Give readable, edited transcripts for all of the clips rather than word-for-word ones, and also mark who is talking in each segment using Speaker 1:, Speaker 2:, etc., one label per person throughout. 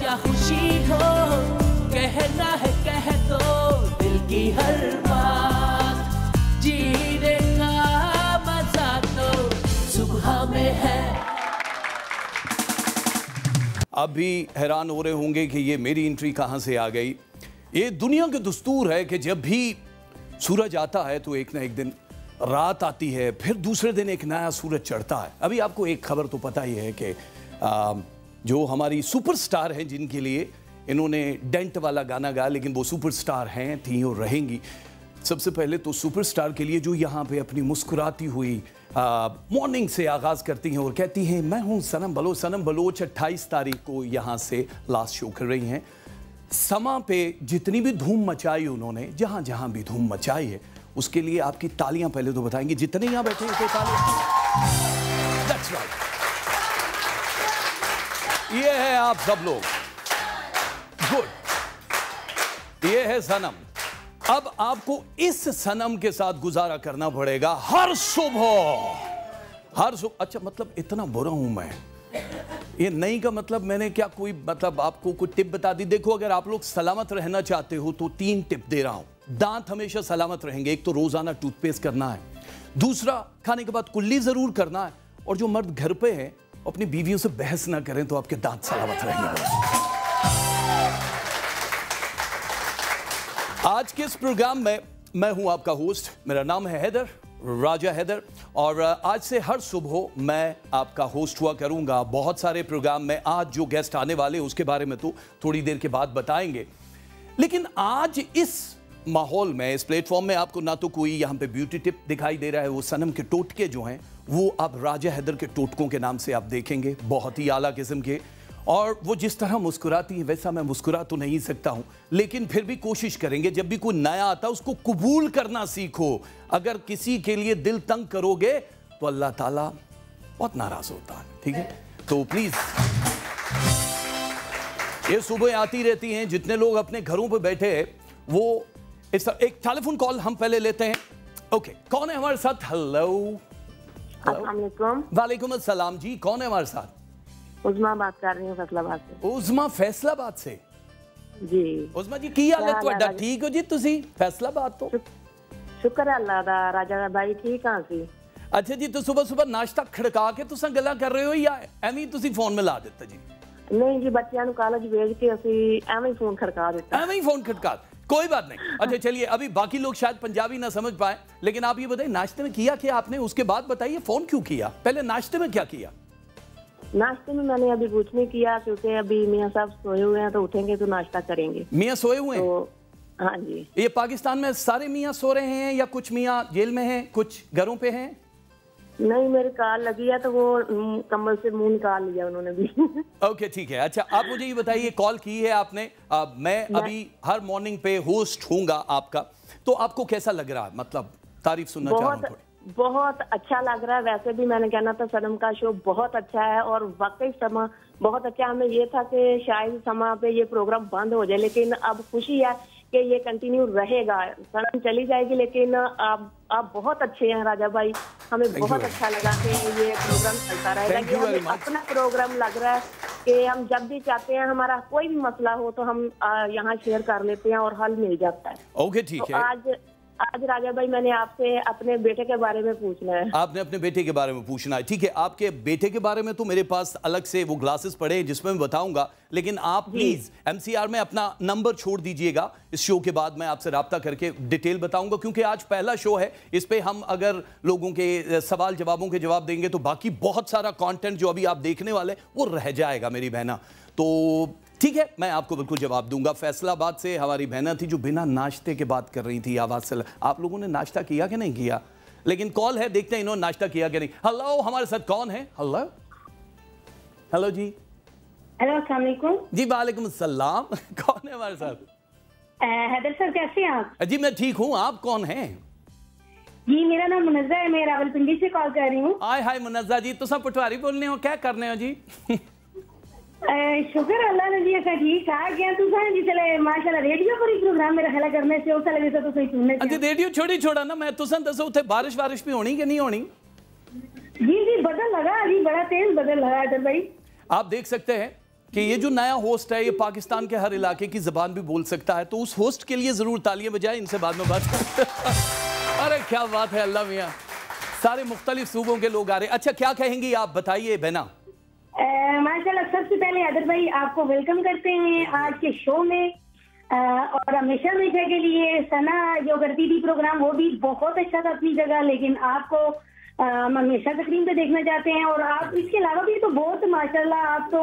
Speaker 1: या खुशी हो, कहना है कह दो दिल की हर बात, जीने का मजा तो सुबह में है।
Speaker 2: आप भी हैरान हो रहे होंगे कि ये मेरी एंट्री कहाँ से आ गई। ये दुनिया का दस्तूर है कि जब भी सूरज आता है तो एक ना एक दिन रात आती है, फिर दूसरे दिन एक नया सूरज चढ़ता है। अभी आपको एक खबर तो पता ही है कि जो हमारी सुपरस्टार हैं, जिनके लिए इन्होंने डेंट वाला गाना गाया, लेकिन वो सुपरस्टार हैं, थी और रहेंगी। सबसे पहले तो सुपरस्टार के लिए जो यहाँ पे अपनी मुस्कुराती हुई मॉर्निंग से आगाज़ करती हैं और कहती हैं मैं हूँ सनम बलोच 28 तारीख को यहाँ से लास्ट शो कर रही हैं। समा पे जितनी भी धूम मचाई उन्होंने, जहाँ जहाँ भी धूम मचाई है, उसके लिए आपकी तालियां पहले तो बताएंगे। जितने यहाँ बैठे हैं तालियां। That's right. ये है आप सब लोग। गुड। ये है सनम। अब आपको इस सनम के साथ गुजारा करना पड़ेगा हर सुबह। अच्छा, मतलब इतना बुरा हूं मैं? ये नहीं का मतलब मैंने क्या कोई मतलब आपको कोई टिप बता दी? देखो, अगर आप लोग सलामत रहना चाहते हो तो 3 टिप दे रहा हूं। दांत हमेशा सलामत रहेंगे। एक तो रोजाना टूथपेस्ट करना है, दूसरा खाने के बाद कुल्ली जरूर करना है, और जो मर्द घर पे हैं अपनी बीवियों से बहस ना करें तो आपके दांत सलामत रहेंगे। आज के इस प्रोग्राम में मैं हूं आपका होस्ट, मेरा नाम है हैदर, राजा हैदर, और आज से हर सुबह मैं आपका होस्ट हुआ करूंगा बहुत सारे प्रोग्राम में। आज जो गेस्ट आने वाले उसके बारे में तो थोड़ी देर के बाद बताएंगे, लेकिन आज इस माहौल में, इस प्लेटफॉर्म में आपको ना तो कोई यहाँ पे ब्यूटी टिप दिखाई दे रहा है, वो सनम के टोटके जो हैं वो आप राजा हैदर के टोटकों के नाम से आप देखेंगे, बहुत ही आला किस्म के। और वो जिस तरह मुस्कुराती है वैसा मैं मुस्कुरा तो नहीं सकता हूं, लेकिन फिर भी कोशिश करेंगे जब भी कोई नया आता है उसको कबूल करना सीखो। अगर किसी के लिए दिल तंग करोगे तो अल्लाह ताला बहुत नाराज होता है, ठीक है? तो प्लीज, ये सुबह आती रहती हैं, जितने लोग अपने घरों पर बैठे हैं वो एक टेलीफोन कॉल हम पहले लेते हैं। ओके, कौन है हमारे साथ? हेलो। वालेकुम अस्सलाम जी, कौन है हमारे साथ?
Speaker 3: उज़मा बात कर रही हूँ फैसलाबाद से।
Speaker 2: उज़मा फैसलाबाद से
Speaker 3: जी।
Speaker 2: उज़मा जी की हाल है ਤੁਹਾਡਾ? ठीक हो जी तुसी? फैसलाबाद तो
Speaker 3: शुक्र है अल्लाह दा। राजा भाई ठीक हाँ सी?
Speaker 2: अच्छा जी, तो सुबह सुबह नाश्ता खड़का के तुसा गल्लां कर रहे हो या एवं तुसी फोन मिला देता जी?
Speaker 3: नहीं जी, बच्चों कॉलेज भेज के असी एवं ही फोन खड़का देता।
Speaker 2: एवं ही फोन खड़का, कोई बात नहीं। अच्छा चलिए, अभी बाकी लोग शायद पंजाबी ना समझ पाए, लेकिन आप ये बताइए नाश्ते में किया क्या आपने, उसके बाद बताइए फोन क्यों किया। पहले नाश्ते में क्या किया?
Speaker 3: नाश्ते में मैंने अभी कुछ नहीं किया, क्योंकि अभी मियाँ साहब सोए हुए हैं, तो उठेंगे तो नाश्ता करेंगे।
Speaker 2: मियाँ सोए हुए हैं?
Speaker 3: तो हाँ जी।
Speaker 2: ये पाकिस्तान में सारे मियाँ सो रहे हैं या कुछ मियाँ जेल में हैं, कुछ घरों पे हैं?
Speaker 3: नहीं, मेरी कॉल लगी है तो वो कम्बल से मुंह निकाल लिया उन्होंने भी।
Speaker 2: ओके ठीक है। अच्छा, आप मुझे ये बताइए, कॉल की है आपने, मैं अभी हर मॉर्निंग पे होस्ट होऊंगा आपका, तो आपको कैसा लग रहा है? मतलब तारीफ सुनना चाह रहा हूँ।
Speaker 3: बहुत अच्छा लग रहा है। वैसे भी मैंने कहना था सनम का शो बहुत अच्छा है, और वाकई समा बहुत अच्छा। हमें ये था कि शायद समा पे ये प्रोग्राम बंद हो जाए, लेकिन अब खुशी है कि ये कंटिन्यू रहेगा। सनम चली जाएगी, लेकिन आप बहुत अच्छे हैं राजा भाई, हमें बहुत अच्छा लगा कि ये प्रोग्राम चलता रहेगा। ये हमें अपना प्रोग्राम लग रहा है कि हम जब भी चाहते हैं हमारा कोई भी मसला हो तो हम यहाँ शेयर कर लेते हैं और हल मिल जाता है।
Speaker 2: ओके ठीक है।
Speaker 3: आज राजा भाई मैंने आपसे अपने बेटे के बारे में पूछना है।
Speaker 2: आपने अपने बेटे के बारे में पूछना है, ठीक है। आपके बेटे के बारे में तो मेरे पास अलग से वो ग्लासेस पड़े हैं जिसमें मैं बताऊंगा, लेकिन आप प्लीज एमसीआर में अपना नंबर छोड़ दीजिएगा। इस शो के बाद मैं आपसे राब्ता करके डिटेल बताऊंगा, क्योंकि आज पहला शो है। इस पे हम अगर लोगों के सवाल जवाबों के जवाब देंगे तो बाकी बहुत सारा कंटेंट जो अभी आप देखने वाले वो रह जाएगा मेरी बहना। तो ठीक है, मैं आपको बिल्कुल जवाब दूंगा। फैसलाबाद से हमारी बहना थी जो बिना नाश्ते के बात कर रही थी, आवाज से। आप लोगों ने नाश्ता किया कि नहीं किया? लेकिन कॉल है, देखते हैं इन्होंने नाश्ता किया कि नहीं। हेलो, हमारे साथ कौन है? हेलो हेलो जी।
Speaker 4: हेलो, अस्सलाम वालेकुम जी।
Speaker 2: वालेकुम अस्सलाम। कौन है हमारे साथ?
Speaker 4: हैदर सर, कैसे हैं आप?
Speaker 2: जी मैं ठीक हूँ, आप कौन हैं?
Speaker 4: जी मेरा नाम मुनज़्ज़ा है, मैं रावलपिंडी से कॉल कर रही हूँ।
Speaker 2: हाय मुनज़्ज़ा जी, तुम पटवारी बोलने हो, क्या करने हो जी?
Speaker 4: शुक्र अल्लाह ने जी, असा ठीक ठाक है। तुसा जी चले माशाल्लाह रेडियो पर ही प्रोग्राम मेरा ख्याल करने से उसा लगे तो सही सुनने।
Speaker 2: अच्छा, रेडियो छोड़ा ना, मैं तुसा दसो उथे बारिश भी होनी कि नहीं होनी?
Speaker 4: जी बदल लगा जी, बड़ा तेज बदल लगा इधर भाई।
Speaker 2: आप देख सकते हैं कि ये जो नया होस्ट है ये पाकिस्तान के हर इलाके की ज़बान भी बोल सकता है, तो उस होस्ट के लिए ज़रूर तालियां बजाएं। इनसे बाद में बात अरे क्या बात है, अल्लाह मियाँ, सारे मुख्तलिफ सूबों के लोग आ रहे हैं। अच्छा, क्या कहेंगी आप, बताइए बहना।
Speaker 4: माशाल्लाह, सबसे पहले आदर भाई आपको वेलकम करते हैं आज के शो में, और हमेशा हमेशा के लिए सना जो करती थी प्रोग्राम वो भी बहुत अच्छा था अपनी जगह, लेकिन आपको हम हमेशा स्क्रीन पे देखना चाहते हैं। और आप इसके अलावा भी तो बहुत माशाल्लाह आप तो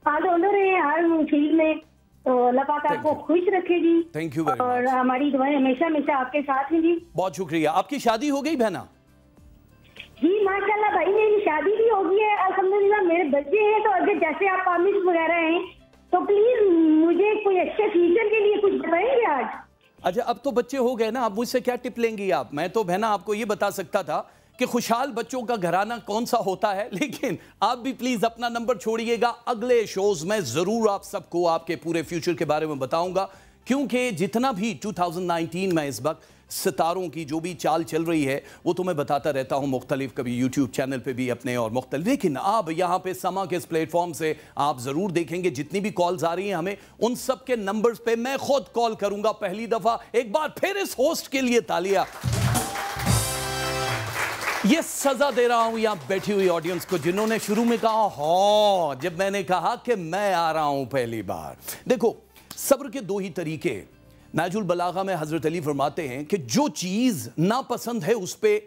Speaker 4: ऑलराउंडर हैं हर फील्ड में, तो अल्लाह पाक आपको खुश रखेगी।
Speaker 2: Thank you very much.
Speaker 4: और हमारी दुआएं हमेशा हमेशा आपके साथ हैं जी।
Speaker 2: बहुत शुक्रिया। आपकी शादी हो गई बहना?
Speaker 4: जी माशाल्लाह भाई, मेरी शादी भी हो गई है अल्हम्दुलिल्लाह, मेरे बच्चे हैं। तो अगर जैसे आप आमिर वगैरह हैं तो प्लीज मुझे कोई अच्छे फ्यूचर के लिए कुछ बताएंगे आज।
Speaker 2: अच्छा, अब तो बच्चे हो गए ना, अब मुझसे क्या टिप लेंगी आप? मैं तो बहना आपको ये बता सकता था कि खुशहाल बच्चों का घराना कौन सा होता है, लेकिन आप भी प्लीज अपना नंबर छोड़िएगा। अगले शोज में जरूर आप सबको आपके पूरे फ्यूचर के बारे में बताऊंगा, क्योंकि जितना भी 2019 में इस वक्त सितारों की जो भी चाल चल रही है वो तो मैं बताता रहता हूं मुख्तलिफ, कभी यूट्यूब चैनल पे भी अपने और मुख्तलिफ, लेकिन अब यहाँ पे समा के इस प्लेटफॉर्म से आप जरूर देखेंगे जितनी भी कॉल्स आ रही हैं हमें, उन सब के नंबर्स पे मैं खुद कॉल करूंगा पहली दफा। एक बार फिर इस होस्ट के लिए तालियां। ये सजा दे रहा हूं यहां बैठी हुई ऑडियंस को जिन्होंने शुरू में कहा हाँ जब मैंने कहा कि मैं आ रहा हूं पहली बार। देखो, सब्र के दो ही तरीके। नाजुल बलागा में हजरत अली फरमाते हैं कि जो चीज नापसंद है उस पर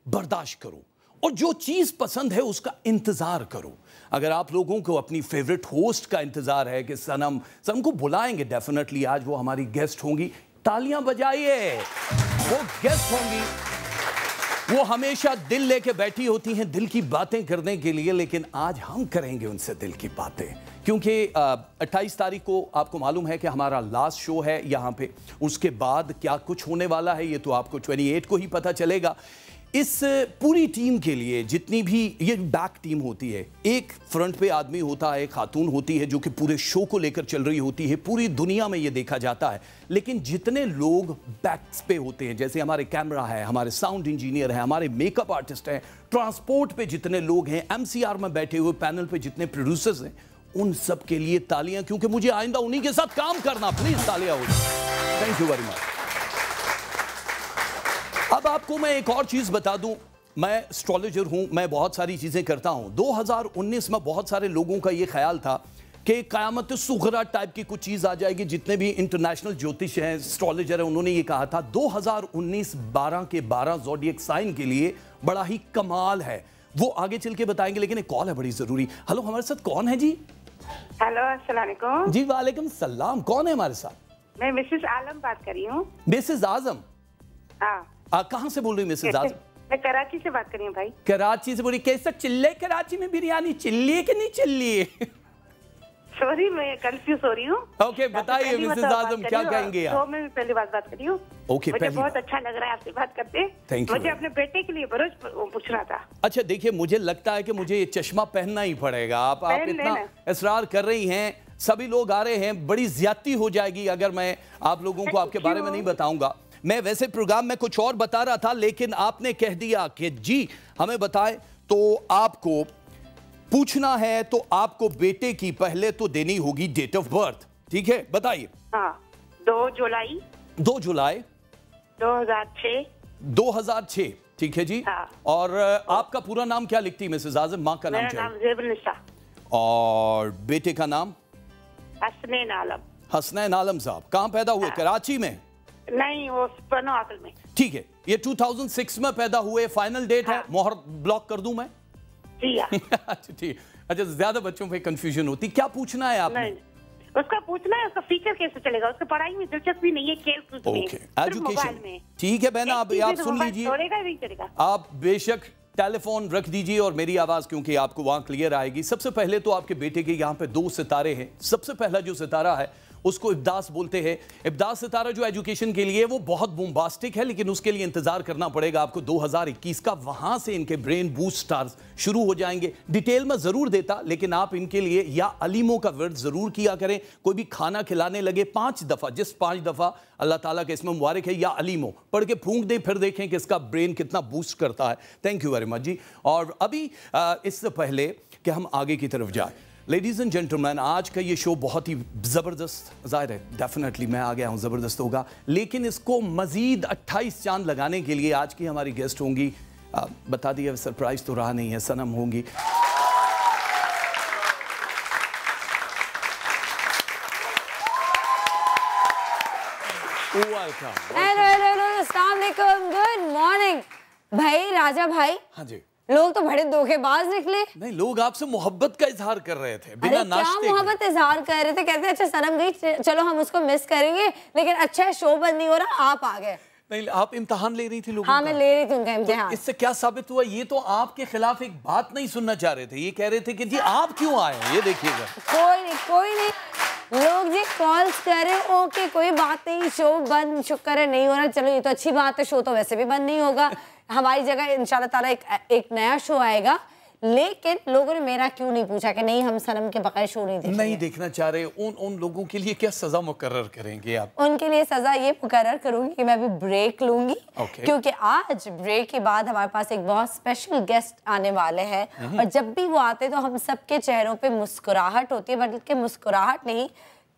Speaker 2: बर्दाश्त करो और जो चीज पसंद है उसका इंतजार करो। अगर आप लोगों को अपनी फेवरेट होस्ट का इंतजार है कि सनम को बुलाएंगे, डेफिनेटली आज वो हमारी गेस्ट होंगी, तालियां बजाइए, वो गेस्ट होंगी। वो हमेशा दिल लेके बैठी होती हैं दिल की बातें करने के लिए, लेकिन आज हम करेंगे उनसे दिल की बातें, क्योंकि 28 तारीख को आपको मालूम है कि हमारा लास्ट शो है यहाँ पे। उसके बाद क्या कुछ होने वाला है ये तो आपको 28 को ही पता चलेगा। इस पूरी टीम के लिए, जितनी भी ये बैक टीम होती है, एक फ्रंट पे आदमी होता है, एक खातून होती है जो कि पूरे शो को लेकर चल रही होती है, पूरी दुनिया में ये देखा जाता है। लेकिन जितने लोग बैक्स पे होते हैं, जैसे हमारे कैमरा है, हमारे साउंड इंजीनियर है, हमारे मेकअप आर्टिस्ट हैं, ट्रांसपोर्ट पे जितने लोग हैं, MCR में बैठे हुए पैनल पे जितने प्रोड्यूसर्स हैं, उन सब के लिए तालियां, क्योंकि मुझे आइंदा उन्हीं के साथ काम करना। प्लीज तालियां हो जाए। Thank you very much. अब आपको मैं एक और चीज बता दूं, मैं एस्ट्रोलॉजर हूं, मैं बहुत सारी चीजें करता हूं। 2019 में बहुत सारे लोगों का ये ख्याल था कि क़यामत सुग़रा टाइप की कुछ चीज आ जाएगी। जितने भी इंटरनेशनल ज्योतिष हैं, एस्ट्रोलॉजर हैं, उन्होंने ये कहा था 2019 12 के 12 ज़ोडिएक साइन के लिए बड़ा ही कमाल है। वो आगे चल के बताएंगे, लेकिन एक कॉल है बड़ी जरूरी। हेलो, हमारे साथ कौन है जी?
Speaker 5: हेलो, अस्सलाम वालेकुम।
Speaker 2: जी वालेकुम सलाम। कौन है हमारे साथ?
Speaker 5: मैं मिसेस आलम बात कर रही हूँ।
Speaker 2: मिसेस आजम?
Speaker 5: हाँ।
Speaker 2: कहाँ से बोल रही मिसेस आजम?
Speaker 5: मैं कराची से बात कर रही हूँ भाई।
Speaker 2: कराची से बोली। कैसा चिल्ले कराची में बिरयानी, चिल्ली है कि नहीं चिल्ली है?
Speaker 5: सॉरी, मैं कंफ्यूज हो रही हूँ।
Speaker 2: ओके, बताइए मिसेस आजम, क्या कहेंगे आप?
Speaker 5: तो मैं पहली बात कर रही हूँ।
Speaker 2: ओके,
Speaker 5: मुझे बहुत अच्छा लग रहा है आपसे बात करते।
Speaker 2: Thank you.
Speaker 5: मुझे अपने बेटे के लिए बरोज पूछना था।
Speaker 2: अच्छा देखिए, मुझे लगता है कि मुझे ये चश्मा पहनना ही पड़ेगा। आप इतना इसरार कर रही हैं, सभी लोग आ रहे हैं, बड़ी ज्यादती हो जाएगी अगर मैं आप लोगों को आपके बारे में नहीं बताऊंगा। मैं वैसे प्रोग्राम में कुछ और बता रहा था, लेकिन आपने कह दिया कि जी हमें बताएं, तो आपको पूछना है तो आपको बेटे की पहले तो देनी होगी डेट ऑफ बर्थ। ठीक है, बताइए।
Speaker 5: हाँ, 2 जुलाई 2006।
Speaker 2: 2006, ठीक है जी।
Speaker 5: हाँ।
Speaker 2: और आपका पूरा नाम क्या लिखती है मिसेस आजम? माँ का नाम क्या है?
Speaker 5: मेरा नाम ज़ेबुन्निसा।
Speaker 2: और बेटे का नाम?
Speaker 5: हसनैन आलम।
Speaker 2: हसनैन आलम साहब। कहाँ पैदा हुए? कराची में?
Speaker 5: नहीं, वो पनो आकल में।
Speaker 2: ठीक है, ये 2006 में पैदा हुए। फाइनल डेट है, मोहर ब्लॉक कर दूं मैं?
Speaker 5: जी हाँ।
Speaker 2: अच्छा ठीक। अच्छा, ज्यादा बच्चों पे कंफ्यूजन होती, क्या पूछना है आपने?
Speaker 5: नहीं, उसका पूछना है उसका फ्यूचर कैसे चलेगा। उसका पढ़ाई में दिलचस्पी नहीं है, खेल कूद में, सिर्फ मोबाइल में।
Speaker 2: ठीक है बहना, आप सुन लीजिए,
Speaker 5: नहीं चलेगा।
Speaker 2: आप बेशक टेलीफोन रख दीजिए और मेरी आवाज क्योंकि आपको वहां क्लियर आएगी। सबसे पहले तो आपके बेटे के यहाँ पे 2 सितारे हैं। सबसे पहला जो सितारा है उसको इब्दास बोलते हैं। इब्दास सितारा जो एजुकेशन के लिए वो बहुत बूम्बास्टिक है, लेकिन उसके लिए इंतजार करना पड़ेगा आपको 2021 का। वहां से इनके ब्रेन बूस्ट स्टार्स शुरू हो जाएंगे। डिटेल में जरूर देता, लेकिन आप इनके लिए या अलीमों का वर्ड जरूर किया करें। कोई भी खाना खिलाने लगे 5 दफा, जिस 5 दफा अल्लाह ताला के इसमें मुबारक है, या अलीमो पढ़ के फूंक दें, फिर देखें कि इसका ब्रेन कितना बूस्ट करता है। थैंक यू वेरी मच जी। और अभी इससे पहले कि हम आगे की तरफ जाए, लेडीज एंड जेंटलमैन, आज का ये शो बहुत ही ज़बरदस्त, ज़ाहिर है डेफिनेटली मैं आ गया हूँ, ज़बरदस्त होगा, लेकिन इसको मज़ीद 28 चांद लगाने के लिए आज की हमारी गेस्ट होंगी, बता दिया सरप्राइज तो रहा नहीं है, सनम होंगी।
Speaker 6: हेलो, अस्सलाम वालेकुम, गुड मॉर्निंग। भाई राजा भाई, हाँ जी, लोग तो बड़े धोखेबाज निकले।
Speaker 2: नहीं, लोग आपसे मोहब्बत का इजहार कर रहे थे बिना नाश्ते के।
Speaker 6: क्या मोहब्बत इजहार कर रहे थे? कहते हैं अच्छा सनम गई, चलो हम उसको मिस करेंगे, लेकिन अच्छा शो बंद नहीं हो रहा, आप आ गए।
Speaker 2: नहीं, आप इम्तिहान ले रही थी लोगों का?
Speaker 6: हाँ, मैं ले रही थी उनका इम्तिहान।
Speaker 2: तो इससे क्या साबित हुआ? ये तो आपके खिलाफ एक बात नहीं सुनना चाह रहे थे, ये कह रहे थे कि जी आप क्यों आए हैं, ये देखिएगा।
Speaker 6: कोई नहीं, लोग जी कॉल्स करें, ओके कोई बात नहीं, शो बंद शुक्र है नहीं हो रहा, चलो ये तो अच्छी बात है, शो तो वैसे भी बंद नहीं होगा, हमारी जगह इंशाल्लाह ताला एक नया शो आएगा। लेकिन लोगों ने मेरा क्यों नहीं पूछा कि नहीं हम सनम के बगैर शो नहीं
Speaker 2: देखना चाह रहे। उन लोगों के लिए क्या सजा मुकर्रर करेंगे आप?
Speaker 6: उनके लिए सजा ये मुकर्रर करूंगी कि मैं अभी ब्रेक लूंगी, क्योंकि आज ब्रेक के बाद हमारे पास एक बहुत स्पेशल गेस्ट आने वाले हैं, और जब भी वो आते तो हम सबके चेहरों पे मुस्कुराहट होती है, बल्कि मुस्कुराहट नहीं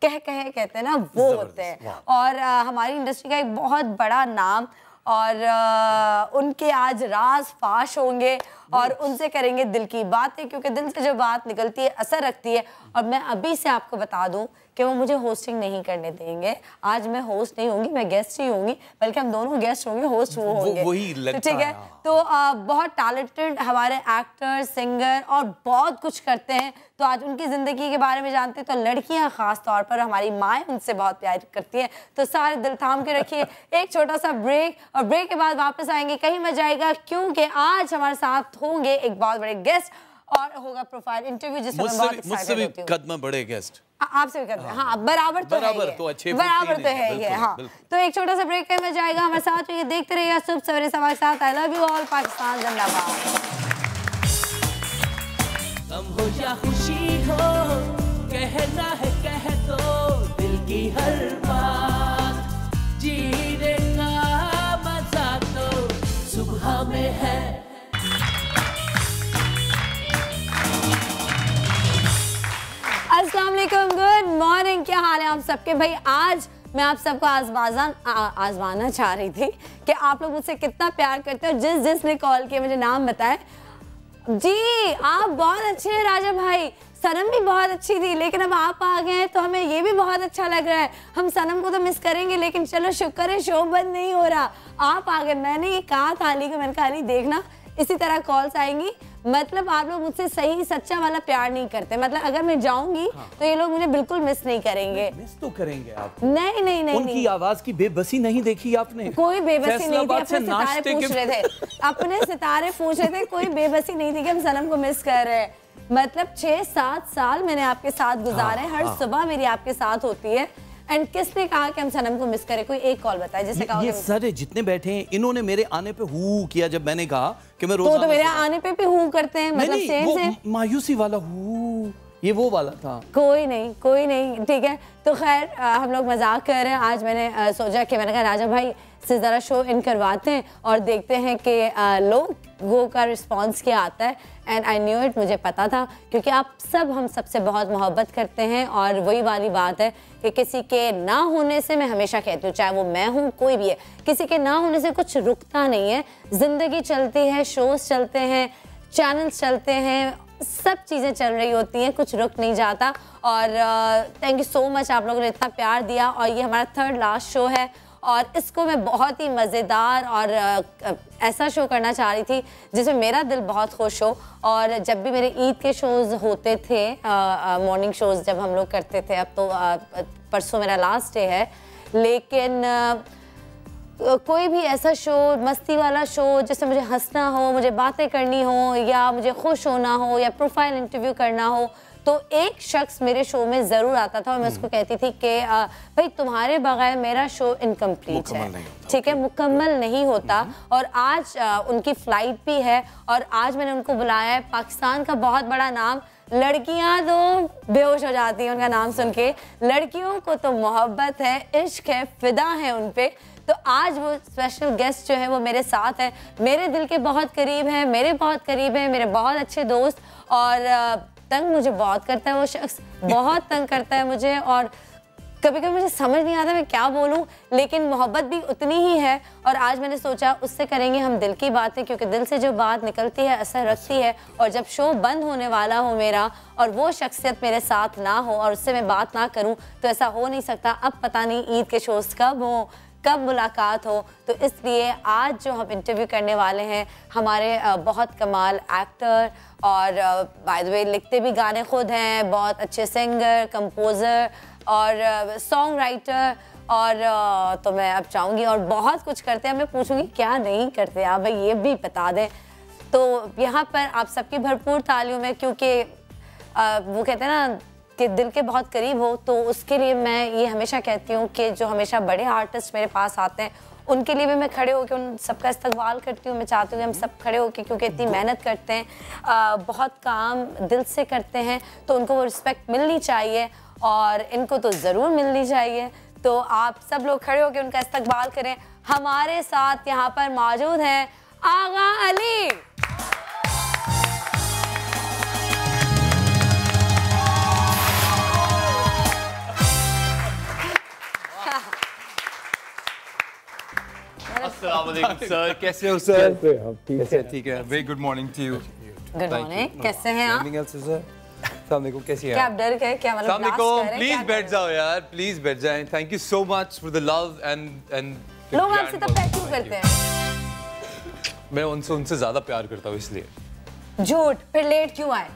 Speaker 6: कहते हैं ना, वो होते हैं। और हमारी इंडस्ट्री का एक बहुत बड़ा नाम, और उनके आज राज फाश होंगे और उनसे करेंगे दिल की बातें, क्योंकि दिल से जो बात निकलती है असर रखती है। और मैं अभी से आपको बता दूं कि वो मुझे होस्टिंग नहीं करने देंगे। आज मैं होस्ट नहीं होंगी, मैं गेस्ट ही होंगी, बल्कि हम दोनों गेस्ट होंगे, होस्ट वो होंगे।
Speaker 2: वही लगता
Speaker 6: ठीक है। तो बहुत टैलेंटेड हमारे एक्टर, सिंगर और बहुत कुछ करते हैं, तो आज उनकी ज़िंदगी के बारे में जानते हैं। तो लड़कियां ख़ास तौर पर, हमारी माएँ उनसे बहुत प्यार करती हैं, तो सारे दिल थाम के रखिए। एक छोटा सा ब्रेक, और ब्रेक के बाद वापस आएंगे, कहीं मत जाएगा, क्योंकि आज हमारे साथ होंगे एक बहुत बड़े गेस्ट और होगा प्रोफाइल इंटरव्यू, जिसमें
Speaker 2: मुझसे भी कदम बड़े गेस्ट,
Speaker 6: आपसे भी करते हैं। हाँ, बराबर तो
Speaker 2: अच्छे,
Speaker 6: बराबर तो है ये। हाँ, तो एक छोटा सा ब्रेक में जाएगा, हमारे साथ ये देखते रहिए सुबह सवेरे हमारे साथ। आई लव यू ऑल, पाकिस्तान जिंदाबाद।
Speaker 1: गम हो या खुशी हो, कहना है कह दो दिल की हर बात, जीने का मजा तो सुबह में है।
Speaker 6: अस्सलाम वालेकुम, गुड मॉर्निंग, क्या हाल है आप सबके? भाई आज मैं आप सबको आजमाना चाह रही थी कि आप लोग मुझसे कितना प्यार करते हो। जिसने कॉल किया मुझे नाम बताए जी, आप बहुत अच्छे हैं राजा भाई, सनम भी बहुत अच्छी थी, लेकिन अब आप आ गए हैं तो हमें ये भी बहुत अच्छा लग रहा है। हम सनम को तो मिस करेंगे, लेकिन चलो शुक्र है शो बंद नहीं हो रहा, आप आ गए। मैंने ये कहा था अली को, मैंने कहा अली देखना इसी तरह कॉल्स आएंगी, मतलब आप लोग मुझसे सही सच्चा वाला प्यार नहीं करते, मतलब अगर मैं जाऊंगी तो ये लोग मुझे बिल्कुल मिस नहीं करेंगे।
Speaker 2: मिस तो करेंगे आप?
Speaker 6: नहीं,
Speaker 2: उनकी आवाज की बेबसी नहीं देखी आपने?
Speaker 6: कोई बेबसी नहीं थी, अपने सितारे पूछ रहे थे, अपने सितारे पूछ रहे थे, कोई बेबसी नहीं थी कि हम सनम को मिस कर रहे हैं। मतलब 6-7 साल मैंने आपके साथ गुजारे, हर सुबह मेरी आपके साथ होती है, एंड किसने कहा कि हम सनम को मिस करें? कोई एक कॉल बताए जिससे कहा।
Speaker 2: ये सारे जितने बैठे हैं इन्होंने मेरे आने पे हू किया जब मैंने कहा कि मैं रोजाना,
Speaker 6: तो मेरे आने पे भी हू करते हैं, मतलब सेम
Speaker 2: मायूसी वाला हू, ये वो वाला था।
Speaker 6: कोई नहीं, ठीक है। तो खैर हम लोग मजाक कर रहे हैं। आज मैंने सोचा कि मैंने कहा राजा भाई से ज़रा शो इन करवाते हैं और देखते हैं कि लोगों का रिस्पांस क्या आता है। एंड आई न्यू इट, मुझे पता था, क्योंकि आप सब हम सबसे बहुत मोहब्बत करते हैं, और वही वाली बात है कि किसी के ना होने से, मैं हमेशा कहती हूँ, चाहे वो मैं हूँ कोई भी है, किसी के ना होने से कुछ रुकता नहीं है, ज़िंदगी चलती है, शोज़ चलते हैं, चैनल्स चलते हैं, सब चीज़ें चल रही होती हैं, कुछ रुक नहीं जाता। और थैंक यू सो मच, आप लोगों ने इतना प्यार दिया। और ये हमारा 3rd लास्ट शो है, और इसको मैं बहुत ही मज़ेदार और ऐसा शो करना चाह रही थी जिसमें मेरा दिल बहुत खुश हो। और जब भी मेरे ईद के शोज़ होते थे, मॉर्निंग शोज़ जब हम लोग करते थे, अब तो परसों मेरा लास्ट डे है, लेकिन कोई भी ऐसा शो, मस्ती वाला शो जिससे मुझे हंसना हो, मुझे बातें करनी हो, या मुझे खुश होना हो, या प्रोफाइल इंटरव्यू करना हो, तो एक शख्स मेरे शो में ज़रूर आता था और मैं उसको कहती थी कि भाई तुम्हारे बगैर मेरा शो इनकम्प्लीट है, ठीक है, मुकम्मल नहीं होता। और आज उनकी फ़्लाइट भी है, और आज मैंने उनको बुलाया है। पाकिस्तान का बहुत बड़ा नाम, लड़कियां तो बेहोश हो जाती हैं उनका नाम सुन के, लड़कियों को तो मोहब्बत है, इश्क है, फिदा है उन पे। तो आज वो स्पेशल गेस्ट जो है वो मेरे साथ है, मेरे दिल के बहुत करीब है, मेरे बहुत करीब है, मेरे बहुत अच्छे दोस्त। और तंग मुझे बहुत करता है वो शख्स, बहुत तंग करता है मुझे, और कभी कभी मुझे समझ नहीं आता मैं क्या बोलूं, लेकिन मोहब्बत भी उतनी ही है। और आज मैंने सोचा उससे करेंगे हम दिल की बातें, क्योंकि दिल से जो बात निकलती है असर रखती है। और जब शो बंद होने वाला हो मेरा और वो शख्सियत मेरे साथ ना हो और उससे मैं बात ना करूं, तो ऐसा हो नहीं सकता। अब पता नहीं ईद के शोज़ कब हो, कब मुलाकात हो, तो इसलिए आज जो हम इंटरव्यू करने वाले हैं हमारे बहुत कमाल एक्टर और बाय द वे लिखते भी गाने खुद हैं, बहुत अच्छे सिंगर, कंपोज़र और सॉन्ग राइटर, और तो मैं अब चाहूँगी और बहुत कुछ करते हैं। मैं पूछूंगी क्या नहीं करते आप भाई, ये भी बता दें। तो यहाँ पर आप सबकी भरपूर तालियों में, क्योंकि वो कहते हैं ना कि दिल के बहुत करीब हो, तो उसके लिए मैं ये हमेशा कहती हूँ कि जो हमेशा बड़े आर्टिस्ट मेरे पास आते हैं उनके लिए भी मैं खड़े होकर उन सबका इस्तकबाल करती हूँ। मैं चाहती हूँ कि हम सब खड़े होकर, क्योंकि इतनी मेहनत करते हैं, बहुत काम दिल से करते हैं, तो उनको वो रिस्पेक्ट मिलनी चाहिए और इनको तो ज़रूर मिलनी चाहिए। तो आप सब लोग खड़े होकर उनका इस्तकबाल करें। हमारे साथ यहाँ पर मौजूद हैं आगा अली।
Speaker 7: अस्सलाम वालेकुम सर, कैसे हो सर? कैसे? ठीक है, very good morning to you.
Speaker 6: Good morning, कैसे हैं आप?
Speaker 7: कैसी हैं
Speaker 6: क्या आप डर गए? क्या मतलब ब्लास्ट कर रहे हैं?
Speaker 7: प्लीज बैठ जाओ यार, प्लीज बैठ जाएं। Thank you so much for the love and
Speaker 6: लोग आपसे तब प्यार क्यों करते हैं?
Speaker 7: मैं उनसे ज्यादा प्यार करता हूँ इसलिए।
Speaker 6: झूठ, फिर लेट क्यों आए?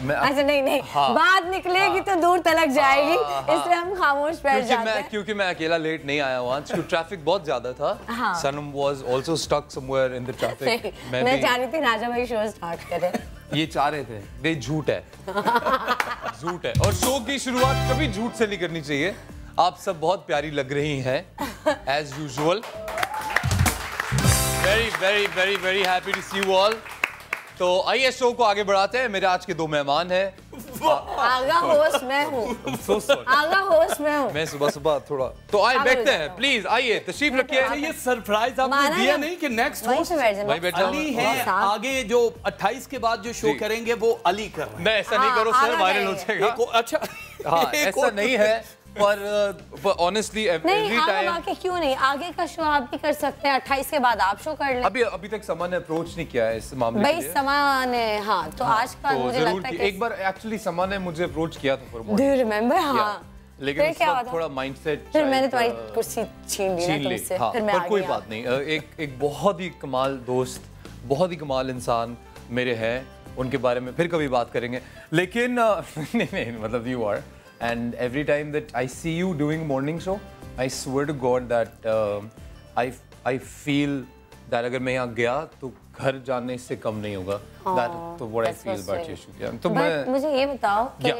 Speaker 6: अच्छा नहीं,
Speaker 7: हाँ,
Speaker 6: बात निकलेगी तो दूर तलक जाएगी, इसलिए हम खामोश बैठ जाते हैं।
Speaker 7: क्योंकि मैं अकेला लेट नहीं आया वहाँ, क्योंकि ट्रैफिक बहुत ज्यादा था।
Speaker 6: हाँ।
Speaker 7: Sanam was also stuck somewhere in the traffic.
Speaker 6: मैं चाह रही थी राजा भाई शो स्टार्ट करें।
Speaker 7: ये चाह रहे थे, ये झूठ है। झूठ है, और शो की शुरुआत कभी झूठ से नहीं करनी चाहिए। आप सब बहुत प्यारी लग रही हैं as usual. Very very very very happy to see you all. तो आइए शो को आगे बढ़ाते हैं। मेरे आज के दो मेहमान हैं।
Speaker 6: आगा होस्ट मैं हूँ। आगा होस्ट मैं हूँ।
Speaker 7: मैं सुबह थोड़ा तो आइए बैठते हैं, प्लीज आइए तशरीफ रखिए।
Speaker 2: ये सरप्राइज आपने दिया नहीं कि नेक्स्ट होस्ट अली है। आगे जो 28 के बाद जो शो करेंगे वो अली कर रहे हैं।
Speaker 7: नहीं ऐसा नहीं करो सर, वायरल हो जाएगा।
Speaker 2: अच्छा
Speaker 7: हाँ, ऐसा नहीं है, पर ऑनेस्टली एवरी टाइम
Speaker 6: आगे क्यों नहीं, आगे का शो आप भी कर सकते हैं। 28 के बाद आप शो कर लें।
Speaker 7: अभी तक समा ने अप्रोच नहीं किया है इस मामले
Speaker 6: भाई समा ने, हाँ तो आज का
Speaker 7: तो
Speaker 6: मुझे लगता है कि
Speaker 7: एक बार एक्चुअली समा ने मुझे अप्रोच किया था फॉर
Speaker 6: डू यू रिमेंबर? हाँ,
Speaker 7: लेकिन उस वक्त थोड़ा माइंडसेट,
Speaker 6: फिर मैंने तुम्हारी कुर्सी छीन ली ना तुमसे।
Speaker 7: हाँ,
Speaker 6: फिर मैं
Speaker 7: पर कोई बात नहीं। एक बहुत ही कमाल दोस्त, बहुत ही कमाल इंसान मेरे हैं, उनके बारे में फिर कभी बात करेंगे। लेकिन नहीं मतलब you are, and every time that I see you doing morning show, I swear to God that I feel that अगर मैं यहाँ गया तो घर जाने से कम नहीं होगा। That तो what I feel about you। तो मैं
Speaker 6: मुझे ये बताओ कि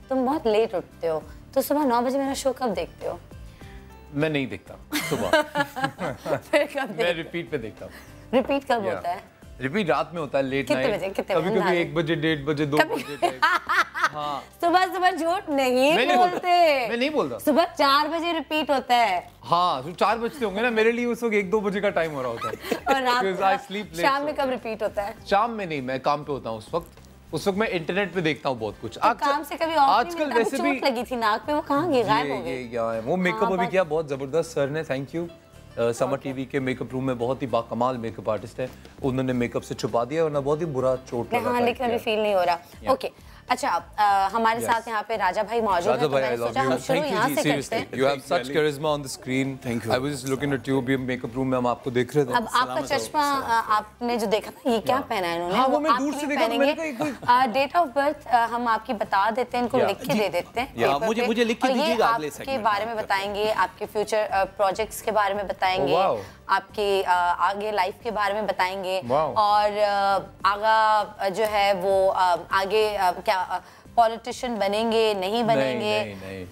Speaker 6: तुम बहुत लेट उठते हो, तो सुबह 9 बजे मेरा शो कब देखते हो?
Speaker 7: मैं नहीं देखता सुबह।
Speaker 6: फिर कब देखते?
Speaker 7: मैं रिपीट पे देखता हूँ।
Speaker 6: रिपीट कब होता है?
Speaker 7: रिपीट रात में होता है, लेट नाइट। कभी 1 बजे, 1:30 बजे, 2 बजे। हाँ।
Speaker 6: सुबह झूठ नहीं बोलते।
Speaker 7: मैं नहीं बोलता।
Speaker 6: सुबह 4 बजे रिपीट होता है।
Speaker 7: हाँ, तो 4 बजते होंगे ना, मेरे लिए उस वक्त 1-2 बजे का टाइम हो रहा होता है।
Speaker 6: और रात शाम में
Speaker 7: so.
Speaker 6: कब रिपीट होता है?
Speaker 7: शाम में नहीं, मैं काम पे होता हूँ उस वक्त मैं इंटरनेट पे देखता हूँ बहुत कुछ।
Speaker 6: तो काम से कभी आजकल वैसे भी चोट लगी थी नाक पे, वो कहाँ गई, गायब हो गई?
Speaker 7: वो मेकअप अभी किया बहुत जबरदस्त सर ने, थैंक यू। समर टीवी के मेकअप रूम में बहुत ही बाकमाल मेकअप आर्टिस्ट है, उन्होंने मेकअप से छुपा दिया वरना बहुत ही बुरा चोट लगा।
Speaker 6: हाँ, लेकिन अभी फील नहीं हो रहा। ओके, अच्छा हमारे साथ यहाँ पे राजा भाई मौजूद हैं, तो मैंने सोचा हम शुरू यहाँ से करते हैं।
Speaker 7: You have such charisma on the screen. Thank you. I was just looking at you अभी मेकअप रूम में हम आपको देख रहे थे।
Speaker 6: अब आपका चश्मा आपने जो देखा था, ये क्या पहना है इन्होंने?
Speaker 7: हाँ, वो मैं दूर से देखा था, मैंने कहा
Speaker 6: डेट ऑफ बर्थ हम आपकी बता देते हैं, इनको लिख के दे देते हैं।
Speaker 2: मुझे लिख के दीजिएगा अगले सेगमेंट में।
Speaker 6: आपके बारे में बताएंगे, आपके फ्यूचर प्रोजेक्ट्स के बारे में बताएंगे, आपकी आगे लाइफ के बारे में बताएंगे, और आगा जो है वो आगे क्या पॉलिटिशियन बनेंगे नहीं बनेंगे,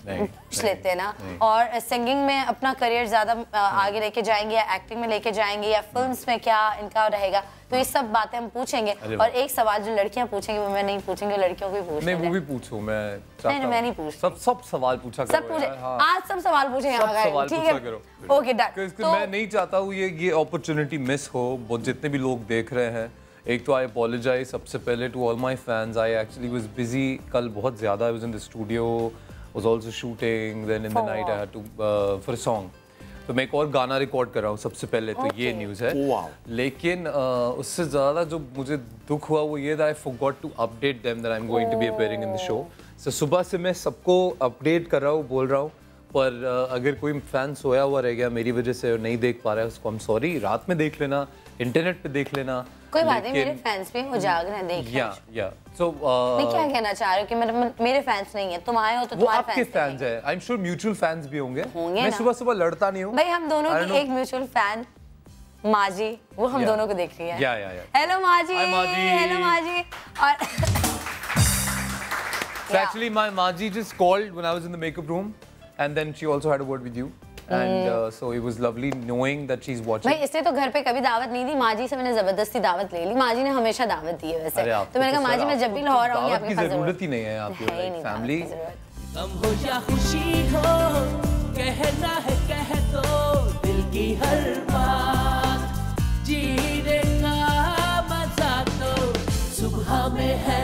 Speaker 6: पूछ लेते हैं ना। और सिंगिंग में अपना करियर ज्यादा आगे लेके जाएंगे या एक्टिंग में लेके जाएंगे या फिल्म्स में क्या इनका रहेगा, तो ये सब बातें हम पूछेंगे। और एक सवाल जो लड़कियां पूछेंगे वो मैं नहीं पूछेंगे, लड़कियों को भी पूछ
Speaker 7: नहीं, वो भी पूछो। मैं
Speaker 6: नहीं पूछ,
Speaker 7: सब सवाल पूछा करो,
Speaker 6: सब पूछे। आज सब सवाल पूछेंगे, ठीक है? Okay done.
Speaker 7: मैं नहीं चाहता हूँ ये अपॉर्चुनिटी मिस हो। जितने भी लोग देख रहे हैं, एक तो आई अपोलोजाइज सबसे पहले to all my fans. I actually was busy कल बहुत ज़्यादा. I was in the studio, was also shooting, then in the night I had to for a song. तो मैं एक और गाना रिकॉर्ड कर रहा हूँ सबसे पहले. तो ये न्यूज़ है. लेकिन उससे ज़्यादा जो मुझे दुख हुआ वो ये था, I forgot to update them that I am going to be appearing in the show. So सुबह से मैं सबको अपडेट कर रहा हूँ, बोल रहा हूँ, पर अगर कोई फैन सोया हुआ रह गया मेरी वजह से और नहीं देख पा रहा है उसको, हम सॉरी. रात में देख लेना, इंटरनेट पे देख लेना,
Speaker 6: कोई बात नहीं. मेरे फैंस भी वो जाग रहे हैं, देख.
Speaker 7: या सो
Speaker 6: मैं क्या कहना चाह रही हूँ कि मेरे फैंस नहीं है, तुम आए हो तो तुम्हारे
Speaker 7: आपके फैंस है. I am sure mutual fans भी होंगे. मैं सुबह सुबह लड़ता नहीं हूँ
Speaker 6: भाई. हम दोनों की एक म्यूचुअल फैन माजी, वो हम दोनों को देख रही है.
Speaker 7: या
Speaker 6: हेलो माजी. हेलो माजी. और
Speaker 7: so actually my Maji just called when I was in the makeup room, and then she also had a word with you. And so it was lovely knowing that she's watching.
Speaker 6: भाई इसने तो घर पे कभी दावत नहीं दी. माजी से मैंने जबरदस्ती दावत ले ली. माजी ने हमेशा दावत दी है वैसे. तो मैंने कहा माजी मैं जब भी लाहौर आऊंगी आपके पास
Speaker 7: जरूरत ही नहीं है. आपकी फैमिली
Speaker 1: गम हो या खुशी हो, कहना है कह दो दिल की हर बात. जीने का मजा तो सुबह में है.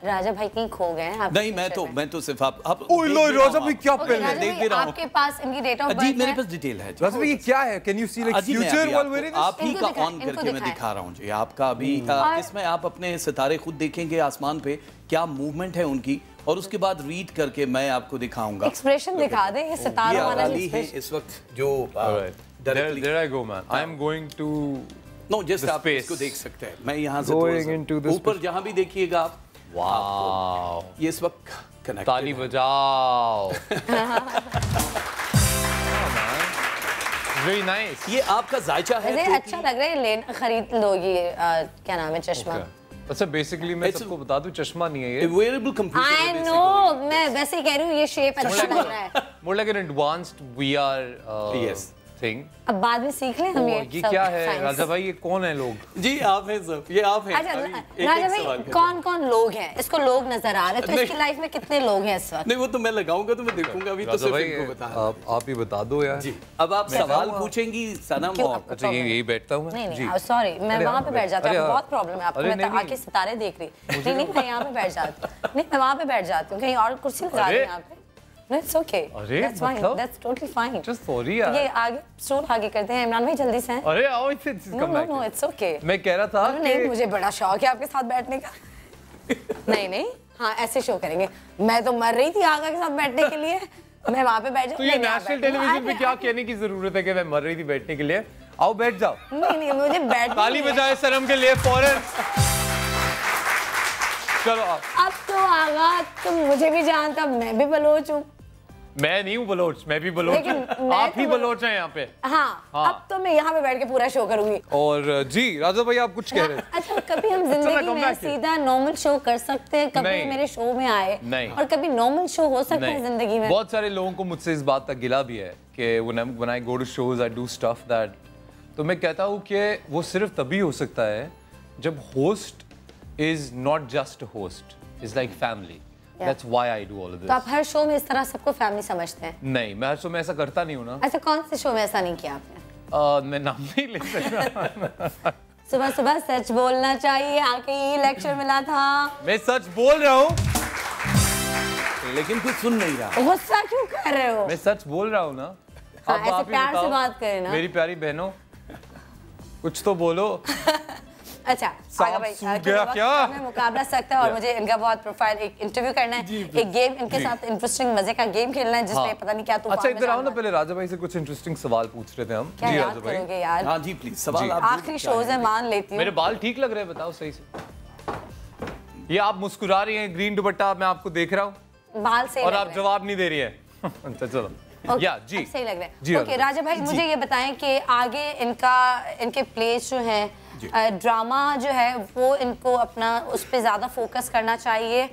Speaker 6: राजा भाई कहीं खो गए हैं.
Speaker 2: नहीं, मैं तो सिर्फ आप
Speaker 7: ओए लो राजा भाई क्या पहले
Speaker 2: देख दे रहा हूं.
Speaker 6: आपके पास इनकी डेट ऑफ बर्थ
Speaker 2: जी मेरे पास डिटेल है.
Speaker 7: राजा भाई ये क्या है? Can you see like future while wearing this?
Speaker 2: आप ही का ऑन करके मैं दिखा रहा हूं जी आपका. अभी इसमें आप अपने सितारे खुद देखेंगे आसमान पे क्या मूवमेंट है उनकी, और उसके बाद रीड करके मैं आपको दिखाऊंगा.
Speaker 6: एक्सप्रेशन दिखा दे. ये सितारों वाला
Speaker 2: एक्सप्रेशन इस वक्त जो
Speaker 7: there I go man. I am going to
Speaker 2: know just आप इसको देख सकते हैं. मैं यहां से ऊपर जहां भी देखिएगा आप. वाओ, ये इस वक्त कनेक्ट.
Speaker 7: ताली बजाओ. Very nice.
Speaker 2: ये आपका जायचा है.
Speaker 6: अच्छा लग रहा है. लेना खरीद लोगी. क्या नाम है? चश्मा.
Speaker 7: अच्छा बेसिकली मैं सबको बता दूं चश्मा नहीं है ये.
Speaker 2: वेयरेबल कंप्यूटर है.
Speaker 6: आई नो, मैं वैसे ही कह रही हूँ. ये शेप अच्छा लग रहा है.
Speaker 7: More like an advanced VR
Speaker 2: yes
Speaker 7: thing.
Speaker 6: अब बाद में सीख लें हम.
Speaker 7: ये क्या है राजा भाई? ये कौन है लोग?
Speaker 2: जी आप हैं सब. ये आप हैं.
Speaker 6: अच्छा राजा भाई कौन कौन लोग हैं? इसको लोग नजर आ रहे हैं तो इसकी लाइफ में कितने लोग हैं इस वक्त?
Speaker 2: नहीं वो तो मैं लगाऊंगा तो मैं देखूंगा. अभी तो सिर्फ इनको बता.
Speaker 7: आप ही बता दो यार. जी
Speaker 2: अब आप सवाल पूछेंगी सनम.
Speaker 7: अच्छा यही बैठता हूँ मैं.
Speaker 6: नहीं सॉरी, मैं वहाँ पे बैठ जाती हूँ. बहुत प्रॉब्लम है आपको. मैं तो आके सितारे देख रही. नहीं मैं यहाँ पे बैठ जाती हूँ. नहीं मैं वहाँ पे बैठ जाती हूँ. कहीं और कुर्सी लगा रही यहाँ पे. No, it's okay. That's fine. That's totally fine.
Speaker 7: Just sorry यार.
Speaker 6: ये आगे स्टोर आगे करते हैं. इमरान भाई जल्दी से.
Speaker 7: अरे आओ इसे come back.
Speaker 6: No, it's okay.
Speaker 7: मैं कह रहा था
Speaker 6: नहीं मुझे बड़ा शौक है आपके साथ बैठने का. नहीं हाँ ऐसे शो करेंगे. मैं तो मर रही थी आगा के साथ बैठने के लिए. मैं वहाँ पे बैठ जाऊँ.
Speaker 7: तो ये नेशनल टेलीविजन पे क्या कहने की जरूरत है कि मैं मर रही थी बैठने के लिए? आओ बैठ जाओ.
Speaker 6: नहीं मुझे बैठ.
Speaker 7: ताली बजाए सनम के लिए फौरन. चलो
Speaker 6: अब तो आगा तुम मुझे भी जानता. मैं भी बलोच हूँ.
Speaker 7: मैं नहीं हूँ बलोच. मैं भी बलोच. आप ही बलोच हैं यहाँ पे.
Speaker 6: हाँ. अब तो मैं यहाँ पे बैठ के पूरा शो करूंगी.
Speaker 7: और जी राजा भाई आप कुछ कह रहे हैं?
Speaker 6: अच्छा कभी हम जिंदगी में सीधा नॉर्मल शो कर सकते हैं? कभी मेरे शो में आए
Speaker 7: नहीं.
Speaker 6: और कभी नॉर्मल शो हो सकता है जिंदगी में?
Speaker 7: बहुत सारे लोगों को मुझसे इस बात का गिला भी है कि when I go to shows I do stuff that. तो मैं कहता हूँ कि वो सिर्फ तभी हो सकता है जब host is not just a host. It's like family. That's why I do all of this.
Speaker 6: तो आप हर शो में इस तरह सबको फैमिली समझते हैं?
Speaker 7: नहीं मैं हर शो में ऐसा करता नहीं हूँ ना.
Speaker 6: अच्छा कौन से शो में ऐसा नहीं किया आपने?
Speaker 7: मैं नाम नहीं ले सकता.
Speaker 6: सुबह सुबह सच बोलना चाहिए. आके ये लेक्चर मिला था.
Speaker 7: मैं सच बोल रहा हूँ
Speaker 2: लेकिन कुछ सुन नहीं रहा.
Speaker 6: गुस्सा क्यों कर रहे हो?
Speaker 7: मैं सच बोल रहा हूँ ना.
Speaker 6: हाँ, ऐसे प्यार से बात करें ना.
Speaker 7: मेरी प्यारी बहनों कुछ तो बोलो.
Speaker 6: अच्छा क्या मुकाबला सकता है और मुझे इनका बहुत प्रोफाइल एक इंटरव्यू करना है. एक गेम इनके साथ इंटरेस्टिंग मजे का गेम खेलना है जिसमें पता नहीं क्या तूफान.
Speaker 7: अच्छा इधर आओ ना. पहले राजा भाई से कुछ इंटरेस्टिंग सवाल पूछ रहे थे हम.
Speaker 6: जी राजा भाई यार.
Speaker 2: हाँ जी प्लीज सवाल.
Speaker 6: आखिरी शोज है मान लेती हूँ.
Speaker 7: मेरे बाल ठीक लग रहे हैं बताओ सही से. ये आप मुस्कुरा रही हैं. ग्रीन दुपट्टा मैं आपको देख रहा हूँ.
Speaker 6: बाल से
Speaker 7: और आप जवाब नहीं दे रही है. अच्छा चलो या जी
Speaker 6: सही लग रहा है. ओके राजा भाई मुझे ये बताएं कि आगे इनके प्लेस जो है ड्रामा जो है वो इनको अपना उस पे ज्यादा फोकस करना चाहिए,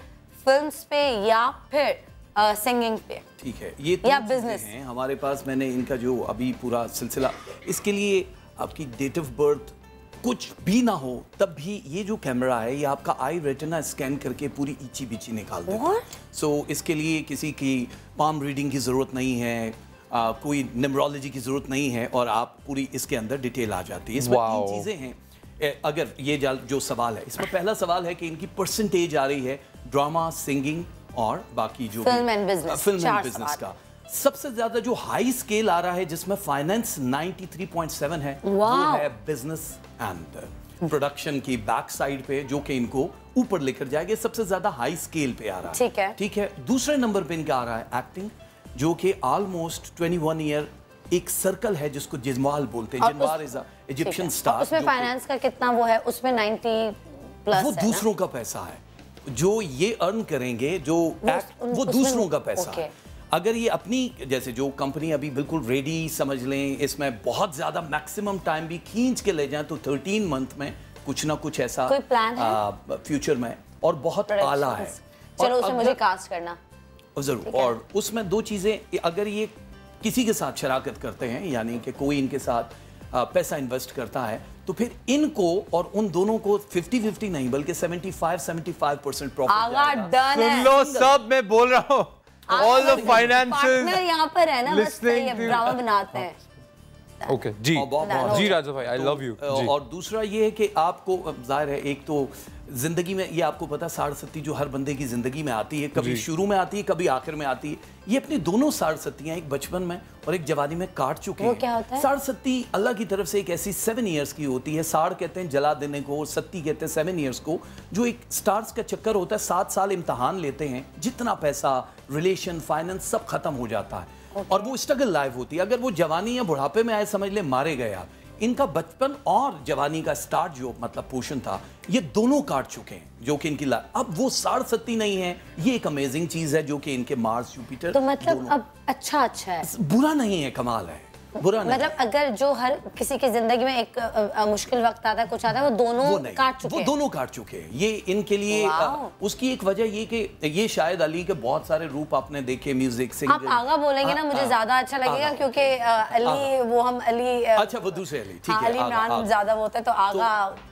Speaker 6: फिल्म्स पे या फिर सिंगिंग पे?
Speaker 2: ठीक है. ये या बिजनेस हैं हमारे पास. मैंने इनका जो अभी पूरा सिलसिला, इसके लिए आपकी डेट ऑफ बर्थ कुछ भी ना हो तब भी ये जो कैमरा है ये आपका आई रेटिना स्कैन करके पूरी इची बिची निकाल देता है. सो इसके लिए किसी की पाम रीडिंग की ज़रूरत नहीं है. कोई न्यूमरोलॉजी की ज़रूरत नहीं है और आप पूरी इसके अंदर डिटेल आ जाती है. इसमें 3 चीज़ें हैं. अगर ये जो सवाल है, इसमें पहला सवाल है कि इनकी परसेंटेज आ रही है ड्रामा, सिंगिंग और बाकी जो
Speaker 6: फिल्म एंड बिजनेस
Speaker 2: का सबसे ज्यादा जो हाई स्केल आ रहा है जिसमें फाइनेंस 93.7 है, वो है बिजनेस एंड प्रोडक्शन की बैक साइड पे, जो कि इनको ऊपर लेकर जाएगा, सबसे ज्यादा हाई स्केल पे आ रहा है। ठीक है। दूसरे नंबर पे इनका आ रहा है एक्टिंग, जो कि ऑलमोस्ट 21 ईयर एक सर्कल है जिसको जिजमाल बोलते हैं। जिजमाल इज इजिप्शियन स्टार।
Speaker 6: उसमें फाइनेंस का कितना वो है? उसमें 90 प्लस
Speaker 2: वो दूसरों का पैसा है जो ये अर्न करेंगे, जो वो दूसरों का पैसा है। अगर ये अपनी जैसे जो कंपनी अभी बिल्कुल रेडी समझ लें, इसमें बहुत ज्यादा मैक्सिमम टाइम भी खींच के ले जाएं तो 13 मंथ में कुछ ना कुछ ऐसा
Speaker 6: कोई प्लान है
Speaker 2: फ्यूचर में, और बहुत आला है।
Speaker 6: चलो उसे मुझे कास्ट करना
Speaker 2: जरूर। और उसमें दो चीजें, अगर ये किसी के साथ शराकत करते हैं, यानी कि कोई इनके साथ पैसा इन्वेस्ट करता है, तो फिर इनको और उन दोनों को 50-50 नहीं बल्कि 75% प्रॉफिट जाएगा।
Speaker 7: सुन लो सब, मैं बोल रहा हूँ all the finances
Speaker 6: यहाँ पर है ना, बस ये ड्रामा बनाते हैं।
Speaker 7: ओके जी जी राजा भाई, आई लव यू।
Speaker 2: और दूसरा ये है कि आपको जाहिर है, एक तो जिंदगी में ये आपको पता 60 जो हर बंदे की जिंदगी में आती है, कभी शुरू में आती है, कभी आखिर में आती है। ये अपनी दोनों 60 एक बचपन में और एक जवानी में काट चुके हैं।
Speaker 6: क्या होता है?
Speaker 2: 60 अल्लाह की तरफ से एक ऐसी 7 इयर्स की होती है। 60 कहते हैं जला देने को, 70 कहते हैं 7 इयर्स को, जो एक स्टार्स का चक्कर होता है। 7 साल इम्तहान लेते हैं, जितना पैसा, रिलेशन, फाइनेंस सब खत्म हो जाता है और वो स्ट्रगल लाइफ होती है। अगर वो जवानी या बुढ़ापे में आए, समझ ले मारे गए आप। इनका बचपन और जवानी का स्टार्ट जो मतलब पोर्शन था, ये दोनों काट चुके हैं, जो कि इनकी लाइफ अब वो 60 नहीं है। ये एक अमेजिंग चीज है जो कि इनके मार्स, जुपिटर,
Speaker 6: तो मतलब अब अच्छा है,
Speaker 2: बुरा नहीं है, कमाल है, बुरा नहीं।
Speaker 6: मतलब अगर जो हर किसी की जिंदगी में एक मुश्किल वक्त आता है, कुछ आता है, वो दोनों काट चुके हैं।
Speaker 2: वो दोनों काट चुके हैं। ये इनके लिए उसकी एक वजह ये कि ये शायद अली के बहुत सारे रूप आपने देखे, म्यूजिक, सिंगिंग।
Speaker 6: आप आगा बोलेंगे ना, मुझे ज्यादा अच्छा लगेगा, क्योंकि अली वो हम अली,
Speaker 2: अच्छा वो दूसरे अली, ठीक है,
Speaker 6: अली इमरान ज्यादा होता है, तो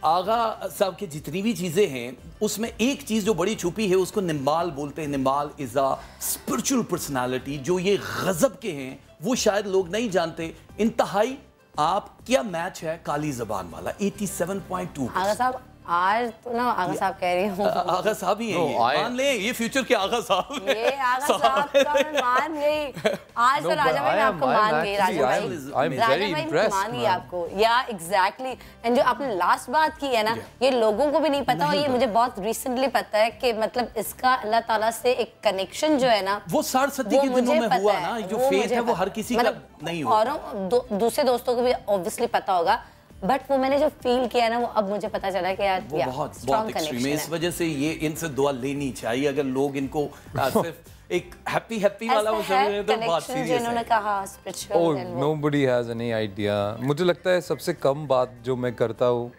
Speaker 2: आगा साहब की जितनी भी चीजें हैं, उसमें एक चीज जो बड़ी छुपी है, उसको निम्बाल बोलते हैं। निम्बाल इज अ स्पिरिचुअल पर्सनालिटी, जो ये गजब के हैं, वो शायद लोग नहीं जानते। इंतहाई आप क्या मैच है काली जबान वाला 87.2।
Speaker 6: आगा साहब आज तो ना आगा साहब कह रही हूँ,
Speaker 2: आगा साहब ही हैं, मान ले ये फ्यूचर के आगा साहब,
Speaker 6: ये आगा साहब का मैं मान गई आज। तो राजा भाई मैं आपको मान गई, राजा भाई मान गई आपको, या एग्जैक्टली। एंड जो आपने लास्ट बात की है ना, ये लोगों को भी नहीं पता, और ये मुझे बहुत रिसेंटली पता है कि मतलब इसका अल्लाह ताला से एक कनेक्शन जो है ना,
Speaker 2: वो 60 के दिनों में हुआ ना, जो फेथ है वो हर किसी का नहीं होता।
Speaker 6: और दूसरे दोस्तों को भी ऑब्वियसली पता होगा, बट वो मैंने जो फील किया ना, वो अब मुझे पता चला कि यार
Speaker 2: वो बहुत एक्सट्रीम है। इस वजह से ये इनसे दुआ लेनी चाहिए। अगर लोग इनको सिर्फ एक हैप्पी वाला वो समझे तो बात सीरियस है।
Speaker 6: इन्होंने कहा spiritual,
Speaker 7: oh nobody has any idea. मुझे लगता है सबसे कम बात जो मैं करता हूँ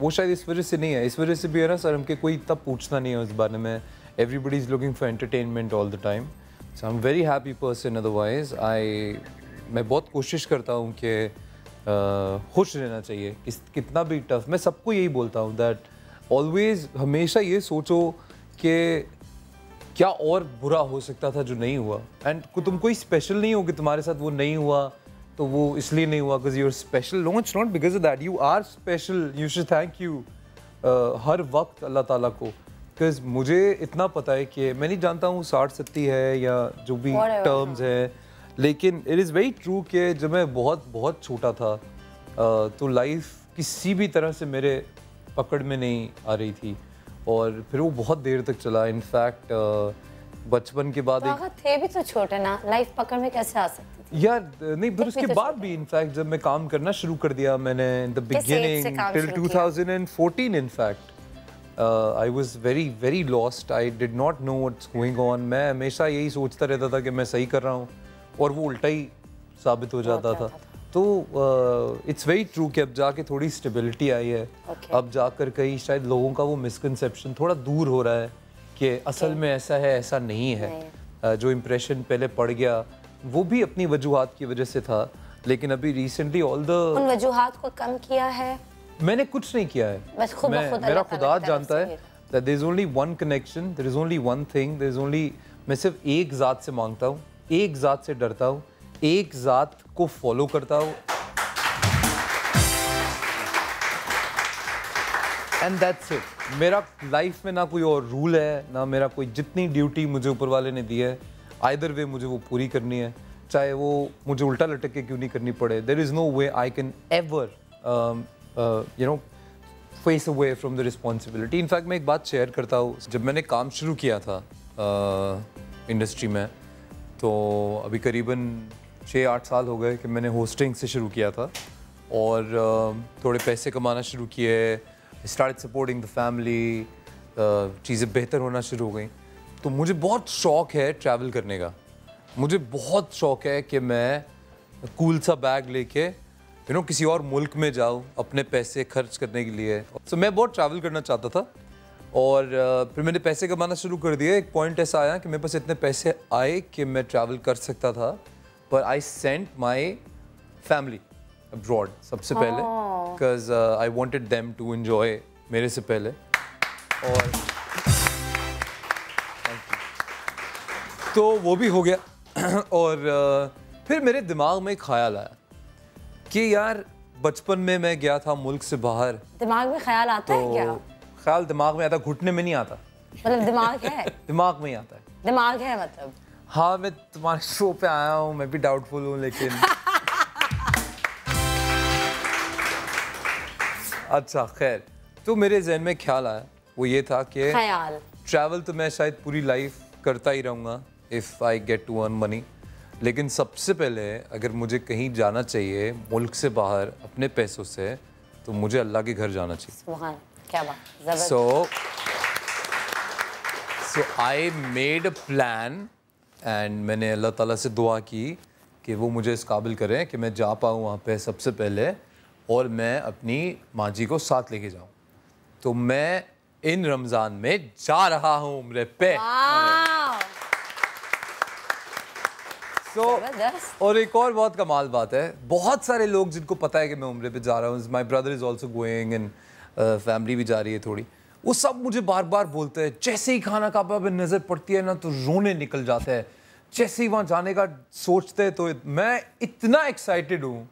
Speaker 7: वो शायद इस वजह से नहीं है, इस वजह से भी है ना सर, हमके कोई इतना पूछना नहीं है उस बारे में। Everybody is looking for entertainment all the time, so I am very happy person. Otherwise मैं बहुत कोशिश करता हूँ कि खुश रहना चाहिए, कितना भी टफ। मैं सबको यही बोलता हूँ दैट ऑलवेज, हमेशा ये सोचो कि क्या और बुरा हो सकता था जो नहीं हुआ। एंड तुम कोई स्पेशल नहीं हो कि तुम्हारे साथ वो नहीं हुआ तो वो इसलिए नहीं हुआ because you are special. No, it's not because of that, you are special. You should thank you हर वक्त अल्लाह ताला को, बिकॉज मुझे इतना पता है कि मैं नहीं जानता हूँ 60-70 है या जो भी टर्म्स है, लेकिन इट इज़ वेरी ट्रू कि जब मैं बहुत छोटा था तो लाइफ किसी भी तरह से मेरे पकड़ में नहीं आ रही थी, और फिर वो बहुत देर तक चला। इनफैक्ट बचपन के बाद
Speaker 6: तो थे भी तो छोटे ना, लाइफ पकड़ में कैसे आ सकती थी?
Speaker 7: यार नहीं, फिर उसके बाद भी इनफैक्ट जब मैं काम करना शुरू कर दिया मैंने, in the beginning till 2014 in fact I was very lost. I did not know what's going on. मैं हमेशा यही सोचता रहता था कि मैं सही कर रहा हूँ, और वो उल्टा ही साबित हो जाता था। तो इट्स वेरी ट्रू कि अब जाके थोड़ी स्टेबिलिटी आई है। अब जाकर कहीं शायद लोगों का वो मिसकंसेप्शन थोड़ा दूर हो रहा है कि असल में ऐसा है, ऐसा नहीं है। जो इम्प्रेशन पहले पड़ गया वो भी अपनी वजूहात की वजह से था, लेकिन अभी रिसेंटली ऑल द
Speaker 6: उन वजूहात को कम किया है।
Speaker 7: मैंने कुछ नहीं किया है,
Speaker 6: बस खुद
Speaker 7: मेरा खुदा जानता है that there is only one connection, there is only one thing, there is only, मैं सिर्फ एक ज़ात से मांगता हूँ, एक ज़ात से डरता हूँ, एक ज़ात को फॉलो करता हूँ। And that's it. मेरा लाइफ में ना कोई और रूल है ना मेरा कोई, जितनी ड्यूटी मुझे ऊपर वाले ने दी है आइदर वे मुझे वो पूरी करनी है, चाहे वो मुझे उल्टा लटक के क्यों नहीं करनी पड़े। There is no way I can ever you know face away from the responsibility. In fact मैं एक बात शेयर करता हूँ, जब मैंने काम शुरू किया था इंडस्ट्री में, तो अभी करीबन 6-8 साल हो गए कि मैंने होस्टिंग से शुरू किया था और थोड़े पैसे कमाना शुरू किए, स्टार्ट सपोर्टिंग द फैमिली, चीज़ें बेहतर होना शुरू हो गई। तो मुझे बहुत शौक़ है ट्रैवल करने का, मुझे बहुत शौक़ है कि मैं कूल सा बैग लेके किसी और मुल्क में जाऊँ अपने पैसे खर्च करने के लिए। तो मैं बहुत ट्रैवल करना चाहता था और फिर मैंने पैसे कमाना शुरू कर दिए। एक पॉइंट ऐसा आया कि मेरे पास इतने पैसे आए कि मैं ट्रैवल कर सकता था, पर I sent my family abroad सबसे पहले, because I wanted them to enjoy मेरे से पहले। और तो वो भी हो गया और फिर मेरे दिमाग में एक ख्याल आया कि यार बचपन में मैं गया था मुल्क से बाहर।
Speaker 6: दिमाग में ख्याल आता है क्या?
Speaker 7: ख्याल दिमाग में आता, घुटने में नहीं आता।
Speaker 6: मतलब दिमाग है?
Speaker 7: दिमाग में ही आता है।
Speaker 6: दिमाग है मतलब?
Speaker 7: हाँ, मैं तुम्हारे शो पे आया हूँ, मैं भी डाउटफुल हूँ लेकिन अच्छा खैर, तो मेरे जहन में ख्याल आया, वो ये था कि
Speaker 6: ख्याल
Speaker 7: ट्रैवल तो मैं शायद पूरी लाइफ करता ही रहूँगा if I get to earn money, लेकिन सबसे पहले अगर मुझे कहीं जाना चाहिए मुल्क से बाहर अपने पैसों से, तो मुझे अल्लाह के घर जाना चाहिए।
Speaker 6: सुभान, क्या बात।
Speaker 7: So I made a plan and मैंने अल्लाह ताला से दुआ की कि वो मुझे इस काबिल करें कि मैं जा पाऊँ वहाँ पे सबसे पहले और मैं अपनी माँ जी को साथ लेके जाऊँ। तो मैं इन रमज़ान में जा रहा हूँ उम्रे पे। और एक और बहुत कमाल बात है, बहुत सारे लोग जिनको पता है कि मैं उम्रे पे जा रहा हूँ, my brother is also going and family भी जा रही है थोड़ी, वो सब मुझे बार बार बोलते हैं, जैसे ही खाना काबा पे नज़र पड़ती है ना तो रोने निकल जाता है, जैसे ही वहाँ जाने का सोचते हैं तो मैं इतना एक्साइटेड हूँ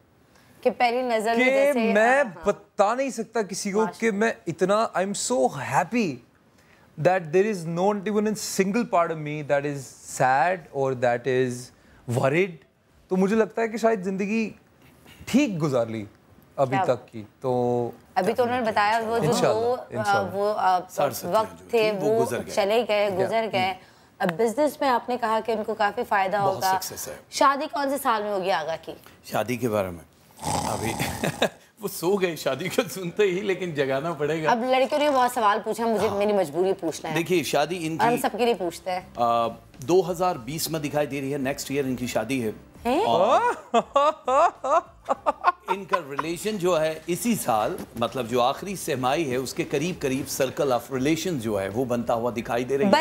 Speaker 6: कि पहली नजर में
Speaker 7: जैसे मैं बता नहीं सकता किसी को कि मैं इतना, I am so happy that there is not even a single part of me that is sad और दैट इज वरीड। तो मुझे लगता है कि शायद जिंदगी ठीक गुजार ली अभी तक की। तो
Speaker 6: अभी तो उन्होंने बताया वो जो वो वक्त थे वो चले गए, गुजर गए। अब बिजनेस में आपने कहा कि उनको काफी फायदा होगा। शादी कौन से साल में होगी आगा की?
Speaker 2: शादी के बारे में अभी वो सो गए शादी को सुनते ही, लेकिन जगाना पड़ेगा।
Speaker 6: अब लड़कियों ने बहुत सवाल पूछा, मुझे मेरी मजबूरी पूछना है।
Speaker 2: देखिए शादी इनकी हम
Speaker 6: सबके लिए पूछते हैं।
Speaker 2: 2020 में दिखाई दे रही है, नेक्स्ट ईयर इनकी शादी है। इनका रिलेशन जो है इसी साल, मतलब जो आखिरी सहमाई है उसके करीब करीब सर्कल ऑफ रिलेशन जो है वो बनता हुआ दिखाई दे रही है।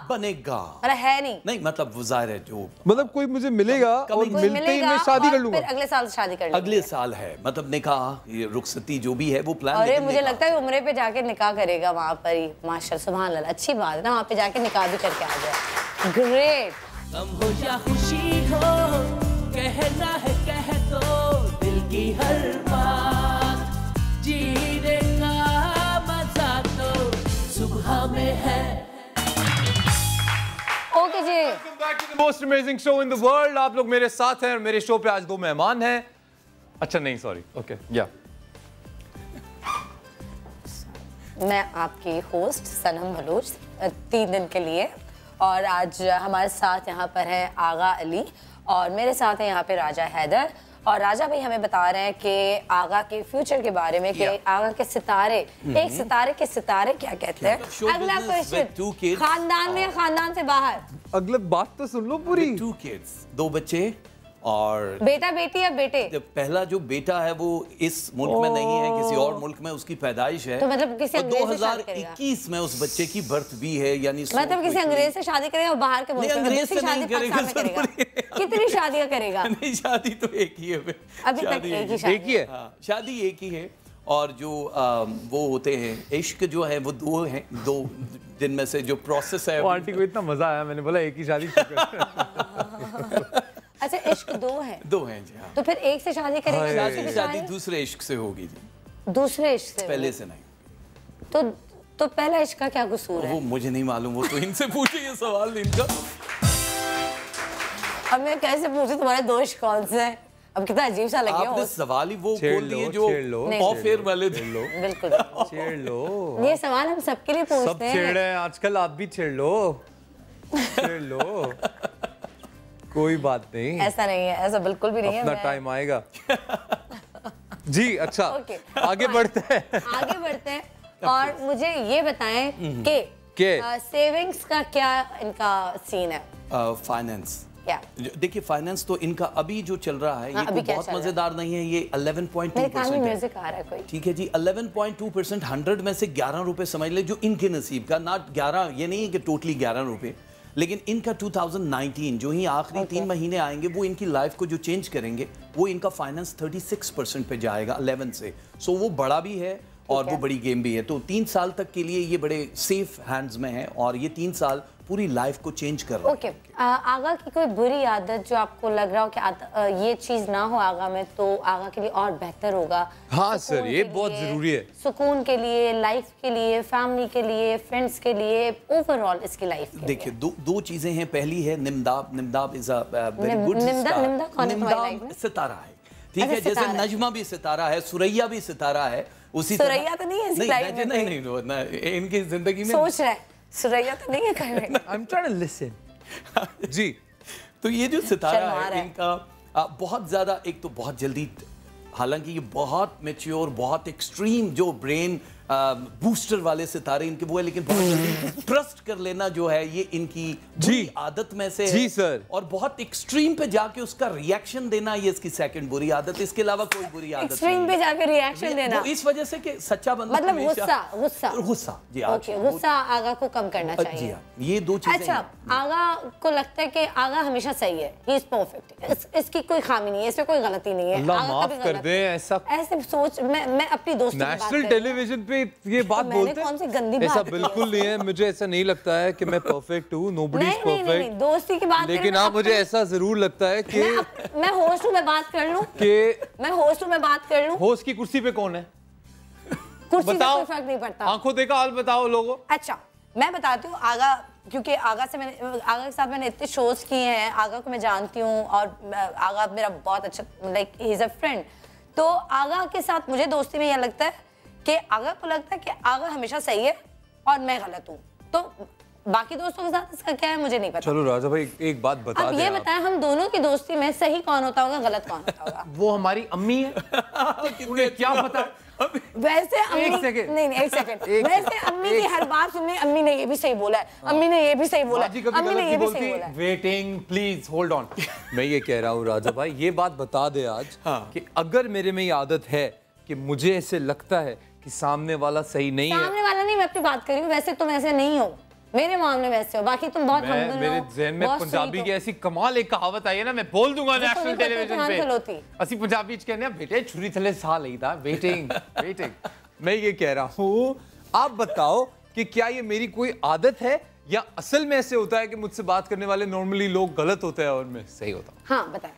Speaker 2: बनेगा
Speaker 6: है नहीं
Speaker 2: मतलब वो जाहिर है जो
Speaker 7: मतलब कोई मुझे मिलेगा और मिलते ही मैं शादी कर लूंगा,
Speaker 6: अगले साल शादी कर लूंगा।
Speaker 2: अगले साल है मतलब निकाह, ये रुखसती जो भी है वो प्लान।
Speaker 6: अरे मुझे लगता है उम्रे पे जाके निकाह करेगा वहाँ पर ही। माशाल्लाह, सुभान अल्लाह, अच्छी बात है ना, वहाँ पे जाके निकाह भी करके आ जाए। ग्रेट।
Speaker 1: गम हो या खुशी हो, कहना है कह दो दिल की हर बात, जीने का मजा तो सुबह में है।
Speaker 6: ओके जी,
Speaker 7: welcome back to the most amazing show in the world. आप लोग मेरे साथ हैं और मेरे शो पे आज दो मेहमान हैं। अच्छा नहीं, सॉरी, ओके या
Speaker 6: मैं आपकी होस्ट सनम बलूच 3 दिन के लिए, और आज हमारे साथ यहाँ पर है आगा अली और मेरे साथ है यहाँ पे राजा हैदर। और राजा भाई हमें बता रहे हैं कि आगा के फ्यूचर के बारे में कि आगा के सितारे, एक सितारे के सितारे क्या कहते हैं। अगला क्वेश्चन, खानदान में खानदान से बाहर?
Speaker 7: अगला बात तो सुन लो पूरी।
Speaker 2: 2 kids, 2 बच्चे और
Speaker 6: बेटा बेटी या बेटे?
Speaker 2: पहला जो बेटा है वो इस मुल्क में नहीं है, किसी और मुल्क में उसकी पैदाइश है।
Speaker 6: तो मतलब किसी अंग्रेज से शादी करेगा?
Speaker 2: 2021 में उस बच्चे की बर्थ भी है, यानी
Speaker 6: मतलब किसी अंग्रेज से शादी करेगा और बाहर के मुल्क में?
Speaker 2: अंग्रेज से नहीं करेगा।
Speaker 6: कितनी शादियां करेगा?
Speaker 2: नहीं, शादी तो एक ही है
Speaker 6: अभी तक, एक ही है।
Speaker 2: शादी एक ही है। और जो वो होते हैं इश्क जो है वो 2 हैं, 2 दिन में से जो प्रोसेस है।
Speaker 7: आंटी को इतना मजा आया, मैंने बोला एक ही शादी।
Speaker 6: अच्छा, इश्क 2 हैं?
Speaker 2: 2 हैं जी, हाँ।
Speaker 6: तो फिर एक से शादी करेगा?
Speaker 2: शादी दूसरे इश्क से होगी जी।
Speaker 6: दूसरे इश्क से?
Speaker 2: पहले से नहीं।
Speaker 6: तो पहला इश्क का क्या कसूर है?
Speaker 2: वो मुझे नहीं मालूम, वो तो इनसे पूछे ये सवाल इनका।
Speaker 6: अब मैं कैसे पूछूं तुम्हारे दो इश्क कौन से हैं? अब कितना अजीब सा लगे।
Speaker 2: आपने सवाल ही वो खोल दिए जो ऑफ एयर वाले थे।
Speaker 6: बिल्कुल
Speaker 7: छेड़ लो।
Speaker 6: ये सवाल हम सबके लिए पूछते
Speaker 7: सब छेड़ रहे हैं आजकल, आप भी छेड़ लो, छेड़ लो। कोई बात नहीं,
Speaker 6: ऐसा नहीं है, ऐसा बिल्कुल भी नहीं है।
Speaker 7: अपना टाइम आएगा। जी अच्छा, आगे बढ़ते हैं।
Speaker 6: आगे बढ़ते हैं और मुझे ये बताएं कि सेविंग्स का क्या इनका सीन है?
Speaker 2: फाइनेंस, देखिए फाइनेंस तो इनका अभी जो चल रहा है ये बहुत मजेदार नहीं है। ये 11.2% है। ठीक है जी, 11.2%, 100 में से 11 रुपए समझ ले जो इनके नसीब का, ना 11 ये नहीं है कि टोटली 11 रुपए, लेकिन इनका 2019 जो ही आखिरी 3 महीने आएंगे वो इनकी लाइफ को जो चेंज करेंगे, वो इनका फाइनेंस 36% पे जाएगा 11 से। सो वो बड़ा भी है और वो बड़ी गेम भी है। तो 3 साल तक के लिए ये बड़े सेफ हैंड्स में है और ये 3 साल पूरी लाइफ को चेंज कर रहा है।
Speaker 6: आगा की कोई बुरी आदत जो आपको लग रहा हो कि ये चीज ना हो आगा में तो आगा के लिए और बेहतर होगा?
Speaker 7: हाँ सर, ये बहुत जरूरी है।
Speaker 6: सुकून के लिए, लाइफ के लिए, फैमिली के लिए, फ्रेंड्स के लिए, ओवरऑल इसकी लाइफ के
Speaker 2: देखिए दो चीजें हैं। पहली है निम्दाब। निम्दाब is a very good star. निम्दाब सितारा है, ठीक है, जैसे नजमा भी सितारा है, सुरैया भी सितारा है, उसी
Speaker 6: सुरैया तो नहीं है इसकी लाइफ में।
Speaker 2: नहीं, इनकी जिंदगी में
Speaker 6: सोच रहे हैं सुरैया तो नहीं है कहीं।
Speaker 7: I'm trying to listen. जी,
Speaker 2: तो ये जो सितारा है इनका बहुत ज्यादा, एक तो बहुत जल्दी, हालांकि ये बहुत मैच्योर, बहुत एक्सट्रीम जो ब्रेन बूस्टर वाले सितारे इनके वो है, लेकिन बहुत जल्दी ट्रस्ट कर लेना जो है ये इनकी बुरी आदत में से
Speaker 7: जी
Speaker 2: है।
Speaker 7: सर।
Speaker 2: और बहुत एक्सट्रीम पे जाके उसका रिएक्शन देना ये इसकी सेकंड बुरी आदत। इसके अलावा कोई बुरी आदत नहीं।
Speaker 6: एक्सट्रीम पे जाके रिएक्शन देना
Speaker 2: इस वजह से कि सच्चा बंदा
Speaker 6: मतलब गुस्सा
Speaker 2: जी,
Speaker 6: गुस्सा आगा को कम करना चाहिए।
Speaker 2: जी हाँ, ये दो चीजें।
Speaker 6: अच्छा, आगा को लगता है कि आगा हमेशा सही है, ही इज परफेक्ट, इसकी कोई खामी नहीं है, इसमें कोई गलती नहीं है।
Speaker 7: अल्लाह माफ कर दे,
Speaker 6: ऐसे सोच मैं अपनी दोस्त
Speaker 7: नेशनल टेलीविजन पे ये बात बोलते हैं,
Speaker 6: कौन सी गंदी बात?
Speaker 7: ऐसा बिल्कुल नहीं है। मुझे ऐसा नहीं लगता है कि मैं परफेक्ट हूँ, नोबडी इज परफेक्ट,
Speaker 6: दोस्ती की बात।
Speaker 7: लेकिन हाँ मुझे ऐसा जरूर लगता है कि
Speaker 6: मैं होस्ट हूँ, मैं बात कर लूँ, मैं होस्ट हूँ, मैं बात कर लूँ।
Speaker 7: होस्ट की कुर्सी पे कौन है?
Speaker 6: कुर्सी से कोई फर्क नहीं पड़ता।
Speaker 7: आंखों देखा हाल बताओ लोगों।
Speaker 6: अच्छा, मैं बताती हूँ आगा, क्योंकि आगा के साथ मैंने इतने शोज किए हैं, आगा को मैं जानती हूँ और आगा मेरा बहुत अच्छा, like he is a friend. तो आगा के साथ मुझे दोस्ती में यह लगता है कि आगा को लगता है कि आगा हमेशा सही है और मैं गलत हूँ। तो बाकी दोस्तों के साथ इसका क्या है मुझे नहीं पता।
Speaker 7: चलो राजा भाई एक बात बता
Speaker 6: अब ये बताएं, हम दोनों की दोस्ती में सही कौन होता होगा, गलत कौन होता होगा?
Speaker 7: वो हमारी अम्मी है। उन्हें क्या पता?
Speaker 6: वैसे अम्मी, एक सेकंड, वैसे अम्मी की हर बात सुनने, अम्मी ने ये भी सही बोला है, अम्मी ने ये भी सही बोला है, अम्मी ने ये भी सही बोला है।
Speaker 7: Waiting please hold on. मैं ये कह रहा हूँ राजा भाई, ये बात बता दे आज कि अगर मेरे में ये आदत है कि मुझे ऐसे लगता है कि सामने वाला सही नहीं है।
Speaker 6: सामने वाला नहीं, मैं अपनी बात कर रही हूँ, वैसे तुम ऐसे नहीं हो, मेरे मामले में ऐसे हो, बाकी तुम बहुत हम्दुल हो।
Speaker 7: मेरे ज़हन में पंजाबी की ऐसी कमाल एक कहावत आई है ना, मैं बोल दूंगा नेशनल टेलीविजन पे। असि पंजाबी च कहने बेटे छुरी थले सा लेदा, वेटिंग वेटिंग। मैं ये कह रहा हूँ, आप बताओ कि क्या ये मेरी कोई आदत है या असल में ऐसे होता है कि मुझसे बात करने वाले नॉर्मली लोग गलत होते हैं और मैं सही होता हूँ?
Speaker 6: हाँ बताएं।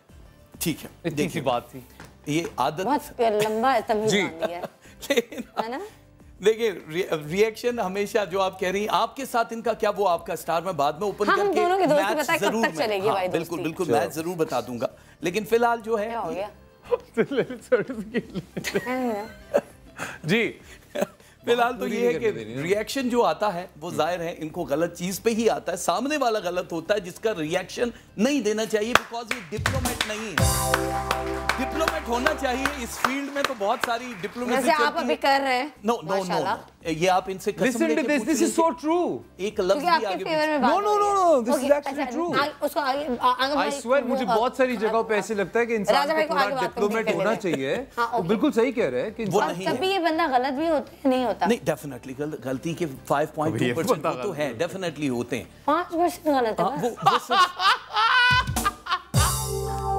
Speaker 2: ठीक है,
Speaker 7: इतनी सी बात थी।
Speaker 2: ये आदत
Speaker 6: बहुत लंबा तमीज़ है ना।
Speaker 2: देखिए रिएक्शन हमेशा जो आप कह रही हैं, आपके साथ इनका क्या, वो आपका स्टार में बाद में ओपन करके मैच जरूर में, बिल्कुल बिल्कुल मैच जरूर बता दूंगा, लेकिन फिलहाल जो है जी फिलहाल तो ये है कि रिएक्शन जो आता है वो जाहिर है इनको गलत चीज पे ही आता है, सामने वाला गलत होता है जिसका रिएक्शन नहीं देना चाहिए, बिकॉज ये डिप्लोमेट नहीं है। डिप्लोमेट होना चाहिए इस फील्ड में, तो बहुत सारी डिप्लोमेसी
Speaker 6: आप अभी कर रहे हैं।
Speaker 2: नो नो नो, ये आप इनसे कसम लेके पूछ,
Speaker 7: दिस इज सो ट्रू।
Speaker 2: एक लफ्ज भी आगे
Speaker 7: no no no no, this is actually true.
Speaker 6: उसको आगे
Speaker 7: आई स्वेयर मुझे बहुत सारी जगहों पे ऐसे लगता है कि इंसान को थोड़ा डिप्लोमेट होना चाहिए। वो बिल्कुल सही कह रहे हैं कि
Speaker 6: कभी ये बंदा गलत भी होता है, नहीं होता?
Speaker 2: नहीं, डेफिनेटली गलती के 5.2% तो है, डेफिनेटली होते हैं।
Speaker 6: 5% गलत है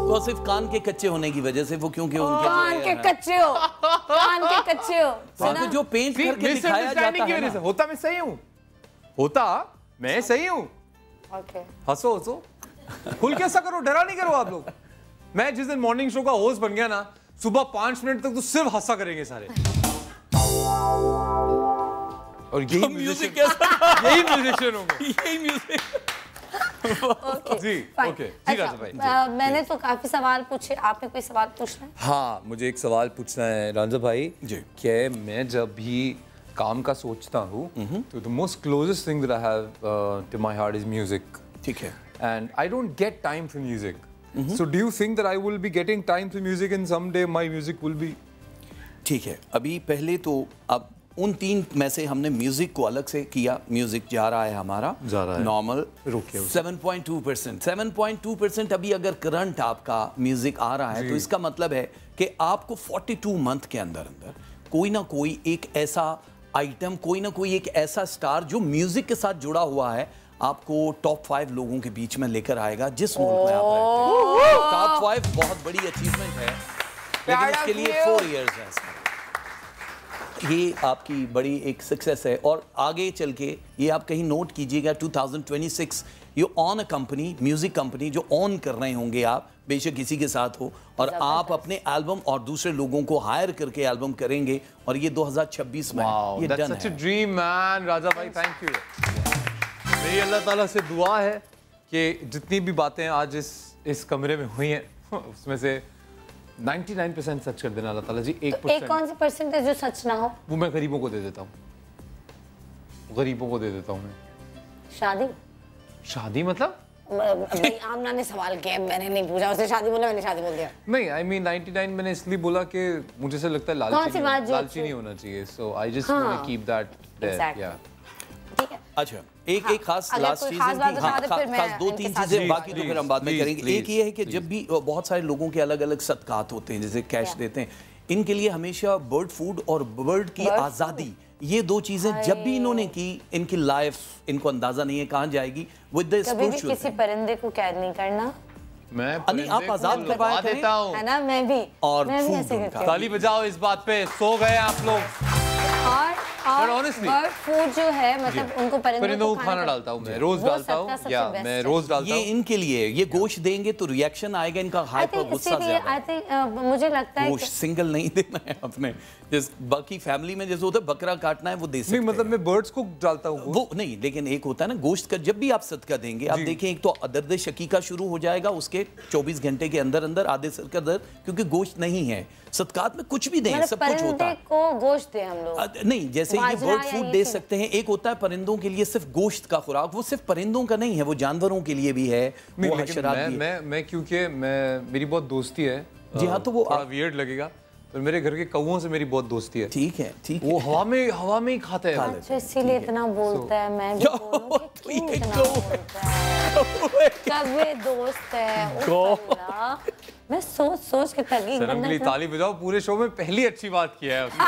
Speaker 2: वो सिर्फ कान के कच्चे होने की वजह से, वो क्योंकि उनके
Speaker 6: कान के कच्चे हो, कान के कच्चे हो,
Speaker 2: जो पेंट करके दिखाया जाता है ना।
Speaker 7: होता मैं सही हूँ, होता मैं सही हूँ। हंसो हंसो, खुल के ऐसा करो, डरा नहीं करो आप लोग। मैं जिस दिन मॉर्निंग शो का होस्ट बन गया ना, सुबह 5 मिनट तक तो सिर्फ हंसा करेंगे सारे। और यही
Speaker 2: म्यूजिक कैसा
Speaker 7: यही म्यूजिशियन होंगे।
Speaker 2: यही म्यूजिक।
Speaker 7: जी ओके जी राजा भाई।
Speaker 6: मैंने तो काफी सवाल पूछे, आपने कोई सवाल पूछना है?
Speaker 7: हाँ मुझे एक सवाल पूछना है राजा भाई
Speaker 2: जी।
Speaker 7: कि मैं जब भी काम का सोचता हूँ तो the most closest thing that I have to my heart is music.
Speaker 2: ठीक है।
Speaker 7: And I don't get time for music, so do you think that I will be getting time for music and someday my music will be?
Speaker 2: ठीक है, अभी पहले तो अब उन 3 में से हमने म्यूजिक को अलग से किया। म्यूजिक जा रहा है हमारा नॉर्मल 7.2%। 7.2% अभी अगर करंट आपका म्यूजिक आ रहा है तो इसका मतलब है कि आपको 42 मंथ के अंदर अंदर कोई ना कोई एक ऐसा आइटम, कोई ना कोई एक ऐसा स्टार जो म्यूजिक के साथ जुड़ा हुआ है आपको टॉप 5 लोगों के बीच में लेकर आएगा जिस मुल्क में आप रहते हैं। टॉप 5 बहुत बड़ी अचीवमेंट है, लेकिन इसके लिए 4 इयर्स है। ये आपकी बड़ी एक सक्सेस है और आगे चल के ये आप कहीं नोट कीजिएगा 2026 you on a company, music company जो ऑन कर रहे होंगे आप, बेशक किसी के साथ हो, और आप अपने एल्बम और दूसरे लोगों को हायर करके एल्बम करेंगे और ये 2026 में ये डन है।
Speaker 7: ड्रीम मैन राजा भाई, थैंक यू। मेरी अल्लाह ताला से दुआ है कि जितनी भी बातें आज इस कमरे में हुई हैं उसमें से 99% सच कर देना अल्लाह ताला जी। 1%
Speaker 6: एक कौन सी परसेंट है जो सच ना हो?
Speaker 7: वो मैं गरीबों को दे देता हूँ, गरीबों को दे देता हूँ मैं। शादी मतलब?
Speaker 6: भाई आमना ने सवाल किया, मैंने नहीं पूछा, उसने शादी बोला, मैंने शादी बोल दिया।
Speaker 7: नहीं, आई मीन 99 मैंने इसलिए बोला कि मुझे से लगता है लालची नहीं होना चाहिए, so I just want to keep that there. या
Speaker 6: ठीक है।
Speaker 2: अच्छा, एक खास लास्ट चीज़ खास 2-3 चीजें, बाकी तो फिर हम बाद में करेंगे। एक ये है कि जब भी बहुत सारे लोगों के अलग अलग सदकात होते हैं, जैसे कैश देते हैं, इनके लिए हमेशा बर्ड फूड और बर्ड की आज़ादी, ये 2 चीजें जब भी इन्होंने की, इनकी लाइफ इनको अंदाजा नहीं है कहाँ जाएगी। विद द स्पिरिचुअल,
Speaker 6: किसी परिंदे को कैद नहीं करना,
Speaker 2: मैं आप आजाद करवा
Speaker 7: देता हूँ,
Speaker 6: है ना? मैं भी,
Speaker 2: और
Speaker 6: मैं भी ऐसे करती हूँ।
Speaker 7: ताली बजाओ इस बात पे, सो गए आप लोग।
Speaker 6: और बर्ड फूड जो है, मतलब उनको परिंदों को
Speaker 7: खाना डालता हूँ मैं, रोज डालता हूँ, या मैं रोज डालता हूँ।
Speaker 2: ये इनके लिए, ये गोश्त देंगे तो रिएक्शन आएगा इनका हाई पर, गुस्सा ज्यादा।
Speaker 6: आई थिंक मुझे लगता है
Speaker 2: गोश्त सिंगल नहीं देना है अपने, जैसे बाकी फैमिली में जैसे होता है बकरा काटना है वो दे सकते हैं।
Speaker 7: मतलब मैं बर्ड्स को डालता हूँ
Speaker 2: वो नहीं, लेकिन एक होता है ना गोश्त का, जब भी आप सदका देंगे आप देखें, एक तो दर्द शकीका शुरू हो जाएगा उसके 24 घंटे के अंदर अंदर, आधे सर का दर्द, क्योंकि गोश्त नहीं है। सदकात में कुछ भी दें, सब कुछ होता है।
Speaker 6: को गोश्त दे हम लोग
Speaker 2: नहीं, जैसे ये बर्ड फूड दे सकते हैं। एक होता है परिंदों के लिए सिर्फ गोश्त का खुराक, वो सिर्फ परिंदों का नहीं है, वो जानवरों के लिए भी है, वो हशरात भी है।
Speaker 7: मैं क्योंकि मेरी बहुत दोस्ती है।
Speaker 2: जी हाँ, तो वो
Speaker 7: थोड़ा वियर्ड लगेगा, पर मेरे घर के कौवों से मेरी बहुत दोस्ती है।
Speaker 2: ठीक है, ठीक है।
Speaker 7: वो हवा में ही खाते हैं।
Speaker 6: अच्छा, इसीलिए इतना बोलता है। मैं भी बोलूं कि क्यों इतना बोलता है? कभी दोस्त है, मैं सोच के थकी।
Speaker 7: सनम के लिए ताली बजाओ, पूरे शो में पहली अच्छी बात किया है उसने।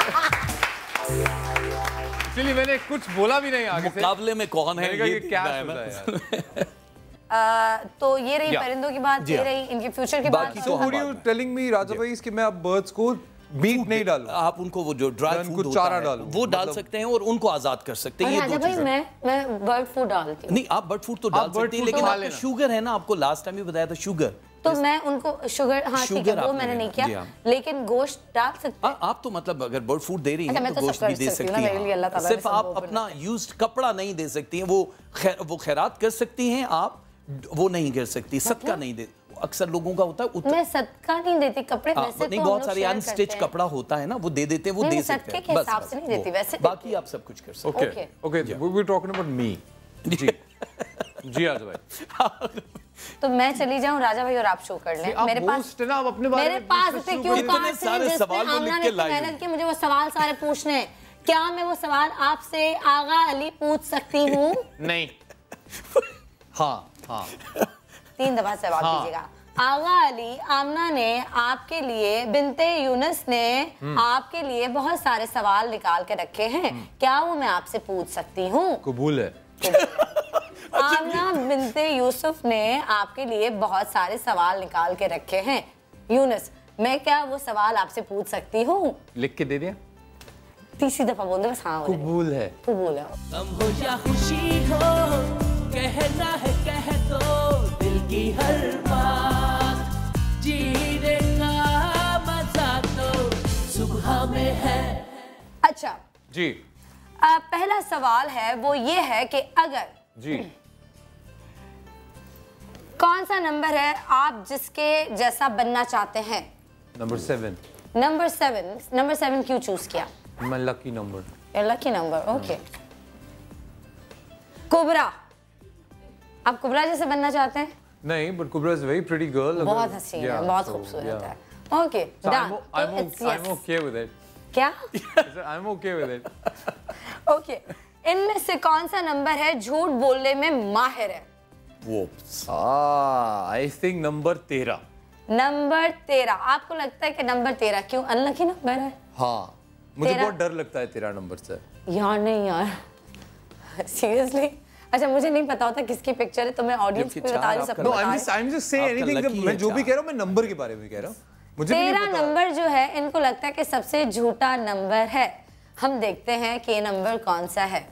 Speaker 7: इसलिए मैंने कुछ बोला भी नहीं आगे से।
Speaker 2: मुकाबले में कौन है
Speaker 7: ये क्या
Speaker 6: तो ये रही परिंदों की बात, ये रही इनके फ्यूचर की बात।
Speaker 7: So would you telling me राजा भाई इसके मैं अब बर्ड्स को मीट नहीं डालूं?
Speaker 2: आप उनको वो जो ड्राई फूड होता
Speaker 7: चारा
Speaker 2: है
Speaker 7: डालूं,
Speaker 2: वो डाल सकते हैं और उनको आजाद कर सकते हैं। ये 2 चीजें।
Speaker 6: मैं बर्ड फूड डालती हूँ।
Speaker 2: नहीं, आप बर्ड फूड तो डाल सकते हैं, लेकिन आपका शुगर है ना, आपको लास्ट टाइम भी बताया था शुगर,
Speaker 6: तो मैं उनको शुगर, हाँ ठीक है, वो मैंने नहीं किया, लेकिन गोश्त डाल सकते हैं।
Speaker 2: आप तो मतलब अगर बर्ड फूड दे रही हैं तो गोश्त भी दे सकती हैं। सिर्फ आप अपना यूज्ड कपड़ा नहीं दे सकती हैं, वो खैरात कर सकती हैं, आप वो नहीं कर सकती, सदका नहीं दे। अक्सर लोगों का होता है
Speaker 6: मैं सदका नहीं देती, कपड़े वैसे
Speaker 2: नहीं, बहुत सारे अनस्टिच कपड़ा होता है ना, वो दे देते हैं, वो दे सकते हैं,
Speaker 6: के हिसाब से नहीं देती, वैसे
Speaker 2: बाकी आप सब कुछ कर सकते हैं।
Speaker 7: Okay, we were talking about me. जी राजा भाई,
Speaker 6: तो मैं चली जाऊं राजा भाई और आप शो कर लें। मेरे पास इतने क्यों
Speaker 2: सारे सवाल
Speaker 6: मेहनत की, मुझे वो सवाल सारे पूछने हैं। क्या मैं वो सवाल आपसे आगा अली पूछ सकती हूँ?
Speaker 7: नहीं। हाँ
Speaker 6: 3 दफा सवाल कीजिएगा। आगा अली, आमना ने आपके लिए, बिनते यूनुस ने आपके लिए बहुत सारे सवाल निकाल के रखे हैं, क्या वो मैं आपसे पूछ सकती हूँ?
Speaker 7: कबूल है।
Speaker 6: आमना बिनते यूसुफ ने आपके लिए बहुत सारे सवाल निकाल के रखे हैं। यूनुस, मैं क्या वो सवाल आपसे पूछ सकती हूँ?
Speaker 7: लिख के दे दिया।
Speaker 6: 3री दफा बोल दो बस। हाँ,
Speaker 7: कबूल है।
Speaker 6: कबूल है।
Speaker 1: गम हो या खुशी हो, कहना है कह दो दिल की हर बात, जीने का मजा तो सुबह में है।
Speaker 6: अच्छा
Speaker 7: जी,
Speaker 6: पहला सवाल है वो ये है कि अगर
Speaker 7: जी
Speaker 6: कौन सा नंबर है आप जिसके जैसा बनना चाहते हैं?
Speaker 7: नंबर 7.
Speaker 6: नंबर 7 क्यों चूज किया?
Speaker 7: My lucky number.
Speaker 6: Lucky number, okay. Kubra, आप कुबरा जैसे बनना चाहते हैं?
Speaker 7: नहीं, but Kubra is a very pretty girl.
Speaker 6: बहुत हसीन है, बहुत खूबसूरत है। Okay, done.
Speaker 7: I'm okay with it.
Speaker 6: क्या?
Speaker 7: I'm okay with it.
Speaker 6: Okay, इनमें से कौन सा नंबर है झूठ बोलने में माहिर है?
Speaker 2: वो
Speaker 7: I think नंबर 13.
Speaker 6: नंबर 13, आपको लगता है कि नंबर 13 क्यों अनलकी नंबर है?
Speaker 7: हाँ, मुझे
Speaker 6: 13
Speaker 7: बहुत डर लगता है 13 नंबर से।
Speaker 6: यार नहीं यार, सीरियसली? अच्छा, मुझे नहीं पता होता किसकी पिक्चर है, तो मैं ऑडियंस को बता नहीं सकता।
Speaker 7: No, I'm just saying anything. मैं जो भी कह रहा हूँ मैं नंबर के बारे में कह रहा हूँ। मुझे
Speaker 6: 13 नंबर जो है इनको लगता है कि सबसे झूठा नंबर है। हम देखते हैं कि ये नंबर कौन सा है।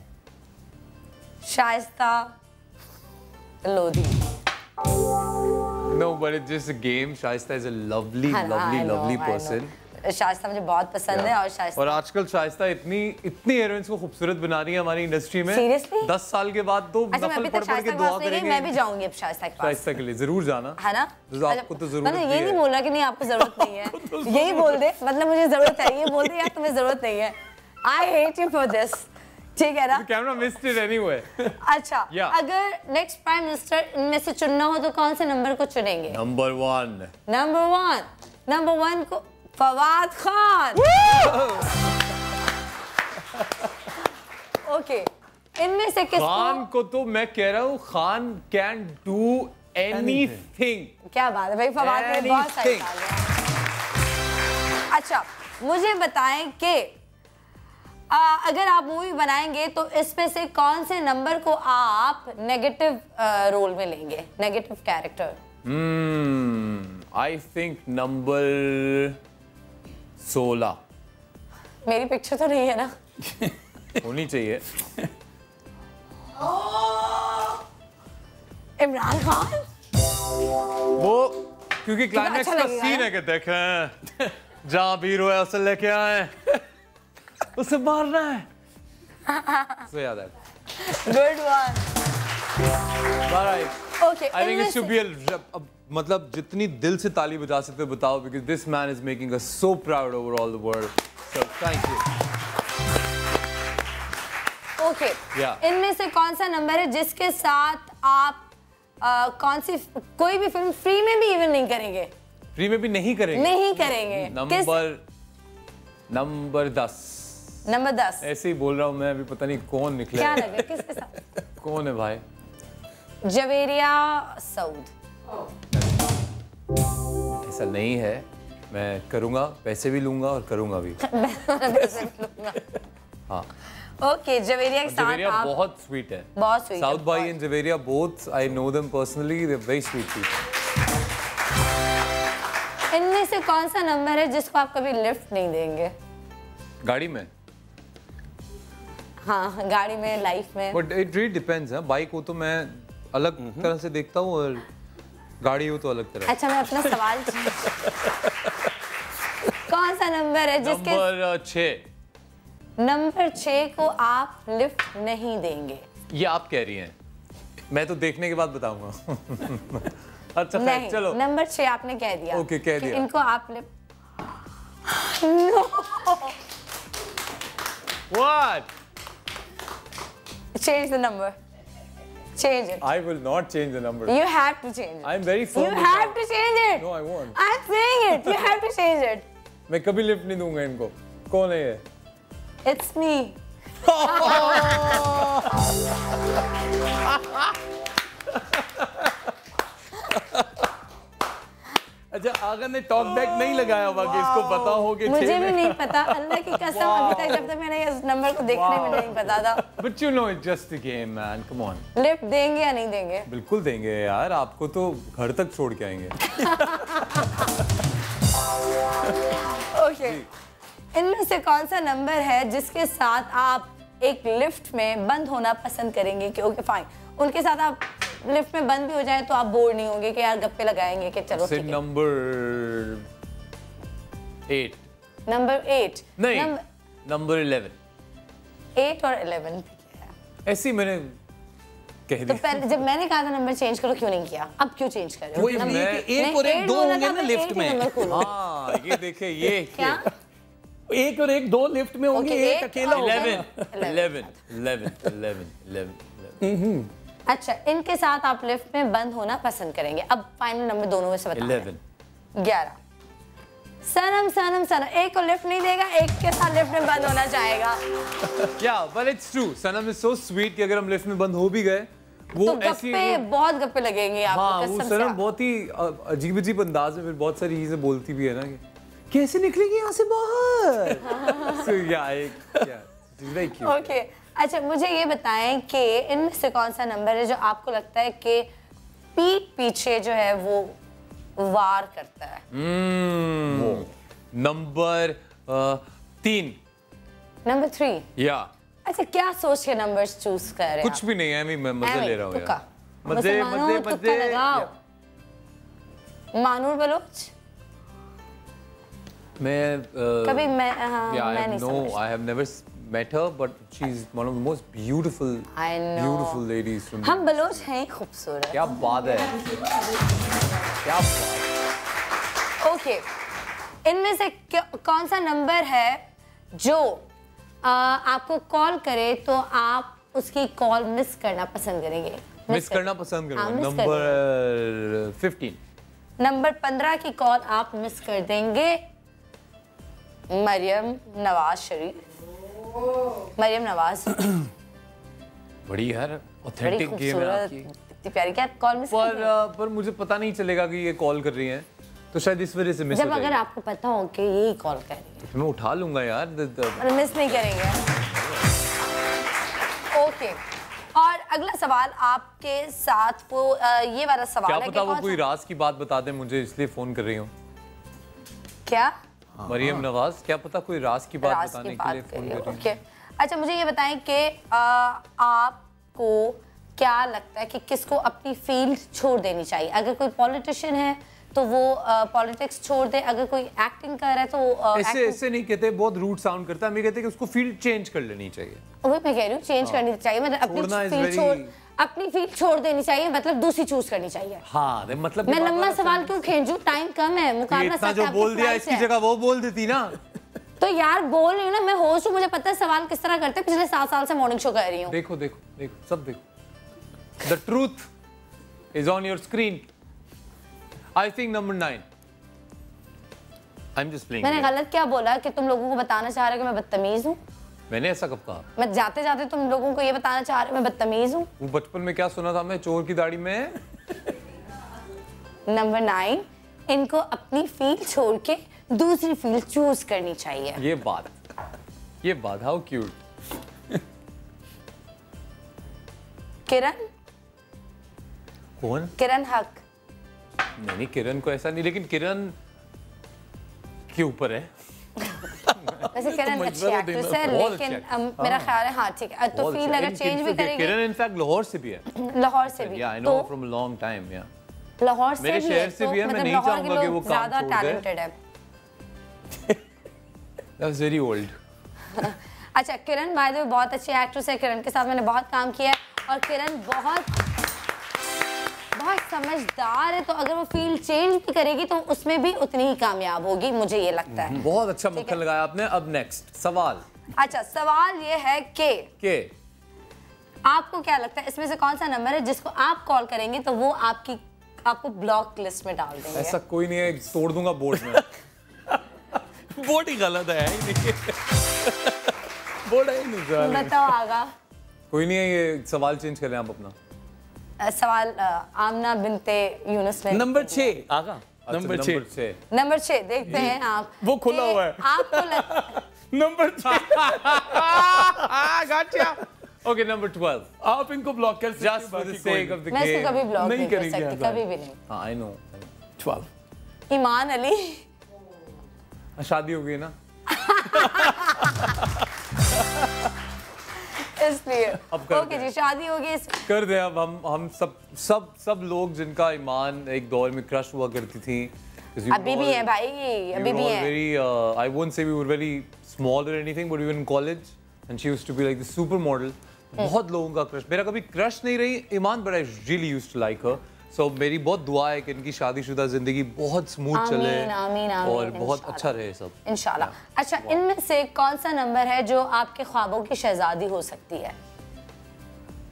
Speaker 6: Shaista Lodhi.
Speaker 7: No, but it's just a game. Shaista is a lovely person.
Speaker 6: Shaista मुझे बहुत पसंद है और शाइस्ता
Speaker 7: और आजकल शाइस्ता इतनी हीरोइंस को खूबसूरत बना रही है हमारी इंडस्ट्री में।
Speaker 6: Seriously?
Speaker 7: 10 साल के बाद तो
Speaker 6: अच्छा, मैं अभी तक शाइस्ता के पास नहीं गई, मैं भी जाऊंगी अब शाइस्ता के पास।
Speaker 7: शाइस्ता के लिए जरूर जाना
Speaker 6: है ना?
Speaker 7: आपको तो जरूरत
Speaker 6: मतलब ये नहीं बोल रहा कि नहीं आपको जरूरत नहीं है, यही बोल दे, मतलब मुझे जरूरत है, ये बोल दे यार तुम्हें जरूरत नहीं है। I hate you for this, ठीक है ना?
Speaker 7: Camera missed it anyway.
Speaker 6: अच्छा, अगर नेक्स्ट प्राइम मिनिस्टर इनमें से चुनना हो तो कौन से नंबर को चुनेंगे?
Speaker 7: नंबर 1।
Speaker 6: नंबर 1 को फवाद खान। ओके, इनमें से किसको?
Speaker 7: खान को तो मैं कह रहा हूँ खान कैन डू एनीथिंग।
Speaker 6: क्या बात है भाई, फवाद ने बहुत सारी डाली है। अच्छा, मुझे बताएं कि अगर आप मूवी बनाएंगे तो इसमें से कौन से नंबर को आप नेगेटिव रोल में लेंगे, negative character?
Speaker 7: I think number 16।
Speaker 6: मेरी पिक्चर तो नहीं है ना?
Speaker 7: होनी चाहिए।
Speaker 6: इमरान खान।
Speaker 7: वो क्योंकि क्लाइमैक्स
Speaker 6: अच्छा
Speaker 7: का सीन है कि देखें जहाँ भी हीरो है उसे लेके आए, उसे मारना है। So yeah, that.
Speaker 6: Good one.
Speaker 7: Alright.
Speaker 6: Okay.
Speaker 7: I think it should be a मतलब जितनी दिल से ताली बजा सकते हो बताओ, because this man is making us so proud over all the world. So thank you.
Speaker 6: Okay.
Speaker 7: Yeah.
Speaker 6: इनमें से कौन सा नंबर है जिसके साथ आप कोई भी फिल्म फ्री में भी इवन नहीं करेंगे?
Speaker 7: फ्री में भी नहीं करेंगे?
Speaker 6: नहीं करेंगे।
Speaker 7: नंबर 10।
Speaker 6: नंबर 10।
Speaker 7: ऐसे ही बोल रहा हूँ मैं, अभी पता नहीं कौन निकले।
Speaker 6: क्या लगे किसके साथ?
Speaker 7: कौन है भाई?
Speaker 6: जवेरिया सऊद।
Speaker 7: ऐसा नहीं है, मैं करूँगा, पैसे भी लूँगा और करूँगा भी। हाँ।
Speaker 6: ओके, जवेरिया के साथ
Speaker 7: जवेरिया
Speaker 6: आप
Speaker 7: बहुत स्वीट है।
Speaker 6: बहुत स्वीट।
Speaker 7: साउथ बाई and Javeria both, I know them personally, they are very sweet people.
Speaker 6: इनमें से कौन सा नंबर है जिसको आप कभी लिफ्ट नहीं देंगे?
Speaker 7: गाड़ी में?
Speaker 6: हाँ, गाड़ी में, लाइफ में।
Speaker 7: बट इट रियली डिपेंड्स है। बाइक हो तो मैं अलग तरह से देखता हूँ और गाड़ी हो तो अलग तरह।
Speaker 6: अच्छा, मैं अपना सवाल कौन सा नंबर है जिसके नंबर 6 को आप लिफ्ट नहीं देंगे?
Speaker 7: ये आप कह रही हैं, मैं तो देखने के बाद बताऊंगा। अच्छा
Speaker 6: नहीं,
Speaker 7: चलो
Speaker 6: नंबर 6 आपने कह दिया।
Speaker 7: ओके, कह दिया।
Speaker 6: इनको आप lift
Speaker 7: What?
Speaker 6: Change the number. Change it.
Speaker 7: I will not change the number.
Speaker 6: You have to change it.
Speaker 7: I'm very firm.
Speaker 6: You have to change it.
Speaker 7: No, I won't.
Speaker 6: I'm saying it. You have to change it.
Speaker 7: मैं कभी lift नहीं दूंगा इनको। कौन है ये?
Speaker 6: It's me.
Speaker 2: अच्छा, आगा ने टॉक बैक नहीं लगाया होगा कि इसको पता हो कि
Speaker 6: मुझे भी नहीं पता, अल्लाह की कसम, अभी तक जब तक मैंने इस नंबर को देखने में नहीं पता था।
Speaker 7: But you know it's just a game, man. Come on.
Speaker 6: Lift देंगे या नहीं देंगे?
Speaker 7: बिल्कुल देंगे यार, आपको तो घर तक छोड़ के आएंगे।
Speaker 6: ओके, इनमें से कौन सा नंबर है जिसके साथ आप एक लिफ्ट में बंद होना पसंद करेंगे? कि ओके फाइन, उनके साथ आप लिफ्ट में बंद भी हो जाए तो आप बोर नहीं होंगे कि यार गप्पे लगाएंगे कि चलो ठीक है।
Speaker 7: नंबर 8।
Speaker 6: नंबर 8
Speaker 7: नहीं, नंबर 11।
Speaker 6: 8 और 11 किया है।
Speaker 7: ऐसी मैंने कह
Speaker 6: तो
Speaker 7: दिया।
Speaker 6: पहले जब मैंने कहा था नंबर चेंज करो, क्यों नहीं किया? अब क्यों चेंज कर रहे हो?
Speaker 2: वही हम ये कि एक और एक दो होंगे ना लिफ्ट में।
Speaker 7: हाँ ये देखे ये
Speaker 6: क्या?
Speaker 2: एक और एक दो लिफ्ट में होंगे,
Speaker 6: Okay,
Speaker 2: एक अकेला होगा।
Speaker 7: 11।
Speaker 6: अच्छा, इनके साथ आप लिफ्ट में बंद होना पसंद करेंगे। अब फाइनल नंबर दोनों में से बताना। 11। सनम सनम सनम, एक को लिफ्ट नहीं देगा, एक के साथ लिफ्ट में बंद होना चाहेगा।
Speaker 7: Yeah, but it's true. Sanam is so sweet कि अगर हम लिफ्ट में बंद हो भी गए, वो
Speaker 6: तो
Speaker 7: ऐसी
Speaker 6: गप्पे, बहुत गप्पे लगेंगे आपको।
Speaker 7: हाँ, वो
Speaker 6: कसम
Speaker 7: सनम
Speaker 6: से।
Speaker 7: बहुत ही अजीब अंदाज में फिर बहुत सारी चीजें बोलती भी है ना कि कैसे निकलेंगे यहाँ से बाहर। So yeah, she's very cute.
Speaker 6: Okay, अच्छा मुझे ये बताएं कि इनमें से कौन सा नंबर है जो आपको लगता है कि पीठ पीछे जो है वो वार करता है?
Speaker 7: नंबर 3।
Speaker 6: नंबर 3।
Speaker 7: या
Speaker 6: अच्छा, क्या सोच के नंबर्स चूज कर रहे हैं?
Speaker 7: कुछ भी नहीं है, मैं मजे ले रहा हूँ यार।
Speaker 6: मजे मजे लगाओ। मानूर बलोच
Speaker 7: मैं
Speaker 6: कभी मैं
Speaker 7: yeah,
Speaker 6: मैं नहीं समझ।
Speaker 7: I have never met her, but she's one of the most beautiful ladies from.
Speaker 6: हम बलोच हैं खूबसूरत।
Speaker 7: क्या बात है, क्या बात।
Speaker 6: ओके, इनमें से कौन सा नंबर है जो आपको कॉल करे तो आप उसकी कॉल मिस करना पसंद करेंगे?
Speaker 7: मिस करना पसंद करूंगा। नंबर 15।
Speaker 6: नंबर 15 की कॉल आप मिस कर देंगे। मरियम नवाज शरीफ, मरियम नवाज।
Speaker 7: बड़ी यार ऑथेंटिक गेम है आपकी।
Speaker 6: इतनी प्यारी, क्या कॉल मिस कर देंगे?
Speaker 7: पर मुझे पता नहीं चलेगा कि ये कॉल कर रही हैं, तो शायद इस वजह से मिस हो
Speaker 6: जब
Speaker 7: जाएगी।
Speaker 6: अगर आपको पता हो कि यही कॉल कर रही है
Speaker 7: मैं उठा लूंगा यार।
Speaker 6: और मिस नहीं करेंगे। ओके, और अगला सवाल आपके साथ वो ये वाला सवाल
Speaker 7: क्या
Speaker 6: है
Speaker 7: पता
Speaker 6: कि
Speaker 7: वो कोई राज की बात बता दे मुझे, इसलिए फोन कर रही हूँ।
Speaker 6: क्या
Speaker 7: मरियम नवाज, क्या पता कोई राज की बात
Speaker 6: राज
Speaker 7: बताने
Speaker 6: की
Speaker 7: के लिए
Speaker 6: बात
Speaker 7: फोन
Speaker 6: करिए।
Speaker 7: कर रही
Speaker 6: ओके, अच्छा मुझे ये बताएं कि आपको क्या लगता है कि किसको अपनी फील्ड छोड़ देनी चाहिए? अगर कोई पॉलिटिशियन है तो वो पॉलिटिक्स छोड़ दे, अगर कोई एक्टिंग कर रहा है तो
Speaker 7: ऐसे नहीं कहते, बहुत रूड साउंड करता है। मैं कहते हैं कि उसको फील्ड चेंज कर लेनी चाहिए।
Speaker 6: वही मैं कह रही हूँ, चेंज करनी चाहिए। मतलब अपनी फील्ड छोड़ देनी चाहिए, मतलब दूसरी चूज करनी चाहिए।
Speaker 7: हाँ, मतलब
Speaker 6: मैं लंबा सवाल क्यों खींचूं, टाइम कम है, मुकाबला
Speaker 7: इतना जो बोल दिया इसकी जगह वो बोल देती ना।
Speaker 6: तो यार बोल रही हूँ ना, मैं होस्ट हूँ, मुझे पता है सवाल किस तरह करते हैं। पिछले 7 साल से मॉर्निंग शो कर रही हूँ।
Speaker 7: देखो देखो देखो, सब देखो। The truth is on your screen. I think number 9. I'm just playing.
Speaker 6: मैंने गलत क्या बोला कि तुम लोगों को बताना चाह रहे हो कि मैं बदतमीज हूँ?
Speaker 7: मैंने ऐसा कब कहा?
Speaker 6: मैं जाते जाते तुम लोगों को ये बताना चाह रहे हो मैं बदतमीज हूँ?
Speaker 7: वो बचपन में क्या सुना था मैं, चोर की दाढ़ी में।
Speaker 6: नंबर 9, इनको अपनी फील्ड छोड़ के दूसरी फील्ड चूज करनी चाहिए।
Speaker 7: ये बात हाउ क्यूट।
Speaker 6: किरण?
Speaker 7: कौन?
Speaker 6: किरण हक।
Speaker 7: नहीं, किरण को ऐसा नहीं, लेकिन किरण के ऊपर है।
Speaker 6: वैसे किरण अच्छी एक्ट्रेस है, लेकिन मेरा ख्याल है हाँ ठीक है, तो फील्ड अगर चेंज भी करेगी।
Speaker 7: किरण इनफैक्ट लाहौर से भी है।
Speaker 6: लाहौर से भी।
Speaker 7: Yeah, I know from a long time, yeah.
Speaker 6: Lahore से
Speaker 7: मेरे
Speaker 6: भी
Speaker 7: शहर से भी है, मैं नहीं चाहूंगा कि वो काम
Speaker 6: ज्यादा
Speaker 7: छोड़ दे।
Speaker 6: टैलेंटेड है।
Speaker 7: That was very old.
Speaker 6: अच्छा, किरण बाय द वे बहुत अच्छी एक्ट्रेस है। किरण के साथ मैंने बहुत काम किया है और किरण बहुत समझदार है, तो अगर वो फील्ड चेंज भी करेगी तो उसमें भी उतनी ही कामयाब होगी, मुझे ये लगता है।
Speaker 7: बहुत अच्छा मक्खन लगाया आपने। अब नेक्स्ट सवाल।
Speaker 6: अच्छा, सवाल ये है कि आपको क्या लगता है इसमें से कौन सा नंबर है जिसको आप कॉल करेंगे तो वो आपको ब्लॉक लिस्ट में डाल देंगे?
Speaker 7: ऐसा कोई नहीं है, तोड़ दूंगा बोर्ड में।
Speaker 2: बोर्ड ही गलत है। बोर्ड है नहीं।
Speaker 6: बताओ आगा।
Speaker 7: कोई नहीं है, ये सवाल चेंज करें आप अपना।
Speaker 6: सवाल आमना बिनते यूनुस ने।
Speaker 2: नंबर 6 आगा।
Speaker 7: नंबर 6
Speaker 6: नंबर 6 देखते हैं आप।
Speaker 2: वो खुला हुआ है।
Speaker 6: आपको
Speaker 2: नंबर 6।
Speaker 7: गॉटचा। Okay, number 12।
Speaker 2: आप इनको ब्लॉक कर सकते हैं।
Speaker 7: Just for the sake of the
Speaker 6: मैं इसको
Speaker 7: game.
Speaker 6: कभी ब्लॉक नहीं कर
Speaker 2: करेंगे
Speaker 6: सकती, कभी भी नहीं।
Speaker 7: हाँ, I know.
Speaker 2: 12।
Speaker 6: ईमान अली।
Speaker 7: शादी हो गई ना
Speaker 6: इसलिए।
Speaker 7: अब कर
Speaker 6: ओके जी, शादी हो गई।
Speaker 7: कर दे। अब हम सब लोग जिनका ईमान एक दौर में क्रश हुआ करती थी,
Speaker 6: अभी भी है भाई, अभी भी है।
Speaker 7: I won't say we were very small or anything, but we were in college and she used to be like the supermodel. बहुत लोगों का क्रश, मेरा कभी क्रश नहीं रही ईमान, but I really used to like her. So मेरी बहुत दुआ है कि इनकी शादीशुदा जिंदगी बहुत स्मूथ चले और बहुत अच्छा रहे सब
Speaker 6: इंशाल्लाह। अच्छा, इनमें से कौन सा नंबर है जो आपके ख्वाबों की शहजादी हो सकती है?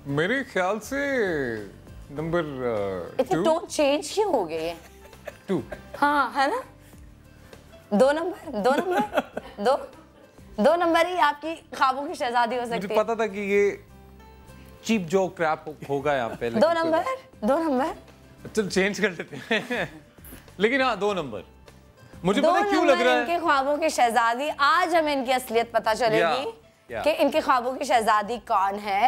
Speaker 7: मेरे ख्याल से नंबर 2।
Speaker 6: टोन चेंज क्यों हो गई है?
Speaker 7: 2।
Speaker 6: हाँ, है ना? दो नंबर ही आपकी ख्वाबों की शहजादी हो सकती है।
Speaker 7: मुझे पता था कि ये चीप जो क्रैप होगा यहाँ पे।
Speaker 6: 2 नंबर
Speaker 7: चल चेंज कर लेते हैं लेकिन हाँ 2 नंबर। मुझे पता क्यों लग रहा है
Speaker 6: इनके ख्वाबों की शहजादी। आज हमें इनकी असलियत पता चलेगी कि इनके ख्वाबों की शहजादी कौन है,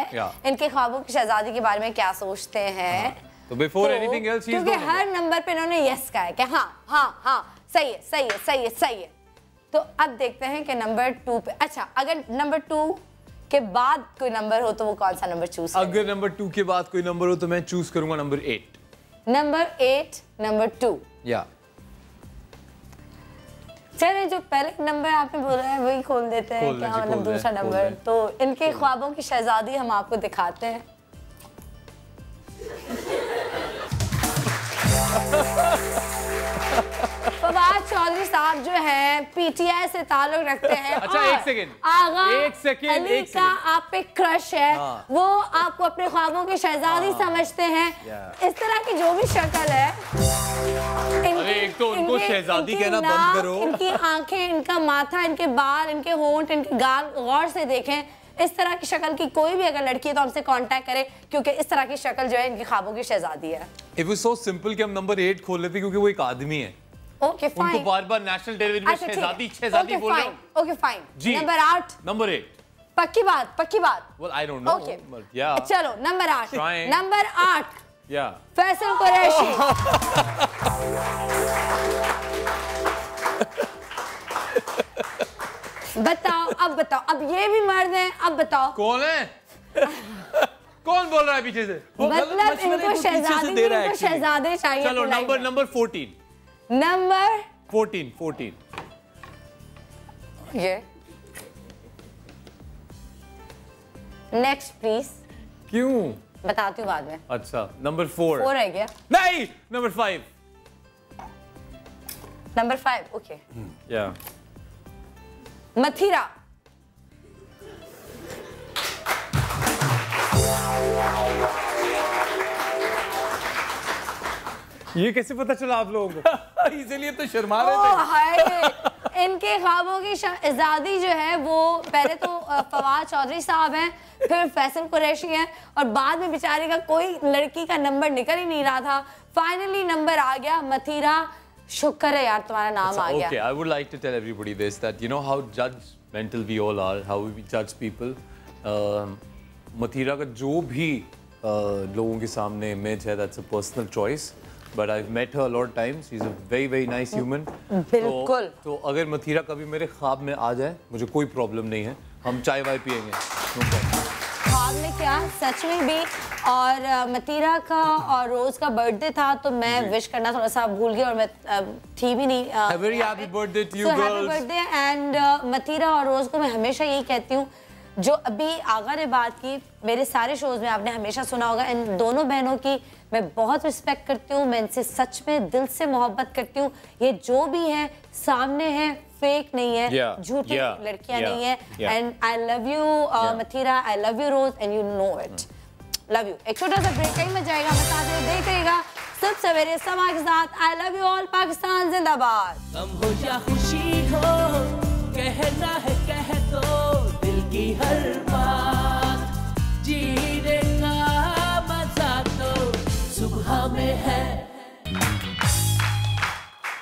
Speaker 6: इनके ख्वाबों की शहजादी के बारे में क्या सोचते हैं।
Speaker 7: तो बिफोर एनीथिंग एल्स,
Speaker 6: क्योंकि हर नंबर पे इन्होंने यस कहा है कि हाँ सही है। तो अब देखते हैं कि नंबर 2 पे, अच्छा अगर नंबर 2 के बाद कोई नंबर हो तो वो कौन सा नंबर चूज करें?
Speaker 7: अगर नंबर 2 के बाद कोई नंबर हो तो मैं चूज करूंगा नंबर 8।
Speaker 6: Number 8, number 2।
Speaker 7: या
Speaker 6: चलिए, जो पहले नंबर आपने बोला है वही खोल देते हैं, क्या मतलब दूसरा नंबर। तो इनके ख्वाबों की शहजादी हम आपको दिखाते हैं। फवाद चौधरी साहब जो हैं पीटीआई से ताल्लुक रखते हैं।
Speaker 7: अच्छा, एक सेकंड,
Speaker 6: आगा अली का आप पे क्रश है। वो आपको अपने ख्वाबों की शहजादी समझते हैं। इस तरह की जो भी शक्ल है,
Speaker 7: एक तो उनको शहजादी कहना बंद करो।
Speaker 6: इनकी आंखें, इनका माथा, इनके बाल, इनके होंठ, इनके गाल गौर से देखें। इस तरह की शक्ल की कोई भी अगर लड़की है तो हमसे कांटेक्ट करे, क्योंकि इस तरह की शक्ल जो है इनकी ख्वाबों की शहजादी है।
Speaker 7: It was so simple कि हम नंबर 8 खोल लेते क्योंकि वो एक आदमी है।
Speaker 6: Okay fine.
Speaker 7: उनको बार-बार नेशनल टेलीविजन में शहजादी बोल रहे हो।
Speaker 6: Okay fine.
Speaker 7: जी,
Speaker 6: नंबर 8।
Speaker 7: नंबर 8
Speaker 6: पक्की बात।
Speaker 7: Well, I don't know.
Speaker 6: Okay
Speaker 7: But yeah.
Speaker 6: चलो number 8। Number 8
Speaker 7: Yeah.
Speaker 6: Faisal Qureshi. बताओ अब ये भी मर्द हैं, अब बताओ
Speaker 7: कौन है? कौन बोल रहा है पीछे से?
Speaker 6: मतलब इनको शहजादे चाहिए।
Speaker 7: चलो नंबर 14।
Speaker 6: नंबर
Speaker 7: 14।
Speaker 6: ये नेक्स्ट प्लीज।
Speaker 7: क्यों?
Speaker 6: बताती हूँ बाद में।
Speaker 7: अच्छा, नंबर 4
Speaker 6: है क्या?
Speaker 7: नहीं, नंबर 5।
Speaker 6: Number 5, okay.
Speaker 7: या
Speaker 6: मथुरा।
Speaker 7: ये कैसे पता चला आप लोगों को?
Speaker 2: इसलिए तो शर्मा रहे थे।
Speaker 6: हाय, इनके ख्वाबों की शहजादी जो है वो पहले तो फवाद चौधरी साहब हैं, फिर फैसल कुरैशी हैं, और बाद में बेचारे का कोई लड़की का नंबर निकल ही नहीं रहा था। फाइनली नंबर आ गया मथुरा। शुक्र है यार तुम्हारा नाम आ गया।
Speaker 7: Okay, I would like to tell everybody this, that you know how judgmental we all are, how we judge people. Mathura का जो भी लोगों के सामने इमेज है, that's a personal choice. But I've met her a lot of times. She's a very nice human.
Speaker 6: बिल्कुल।
Speaker 7: तो अगर मथुरा कभी मेरे ख्वाब में आ जाए, मुझे कोई प्रॉब्लम नहीं है, हम चाय वाय पियेंगे। No problem.
Speaker 6: ख्वाब में क्या, सच में भी। और मथुरा का और रोज का बर्थडे था तो मैं विश करना थोड़ा सा भूल गई और मैं थी भी नहीं।
Speaker 7: Very happy birthday to you girls.
Speaker 6: Happy birthday. And Mathura और रोज को मैं हमेशा यही कहती हूँ, जो अभी आगा ने बात की, मेरे सारे शोज में आपने हमेशा सुना होगा, इन दोनों बहनों की मैं बहुत रिस्पेक्ट करती हूँ, मैं इनसे सच में दिल से मोहब्बत करती हूँ। ये जो भी है सामने है, फेक नहीं है, झूठी लड़कियां नहीं है। And I love you Mathura, I love you Rose, and you know it. Love you. एक छोटा सा ब्रेक, कहीं मत जाएगा, बताते देख रहिएगा सब सवेरे समा के साथ। आई लव यू ऑल, पाकिस्तान जिंदाबाद।
Speaker 1: गम हो या खुशी हो, कहना है कह दो दिल की हर बात, जीने का मजा तो सुबह में है।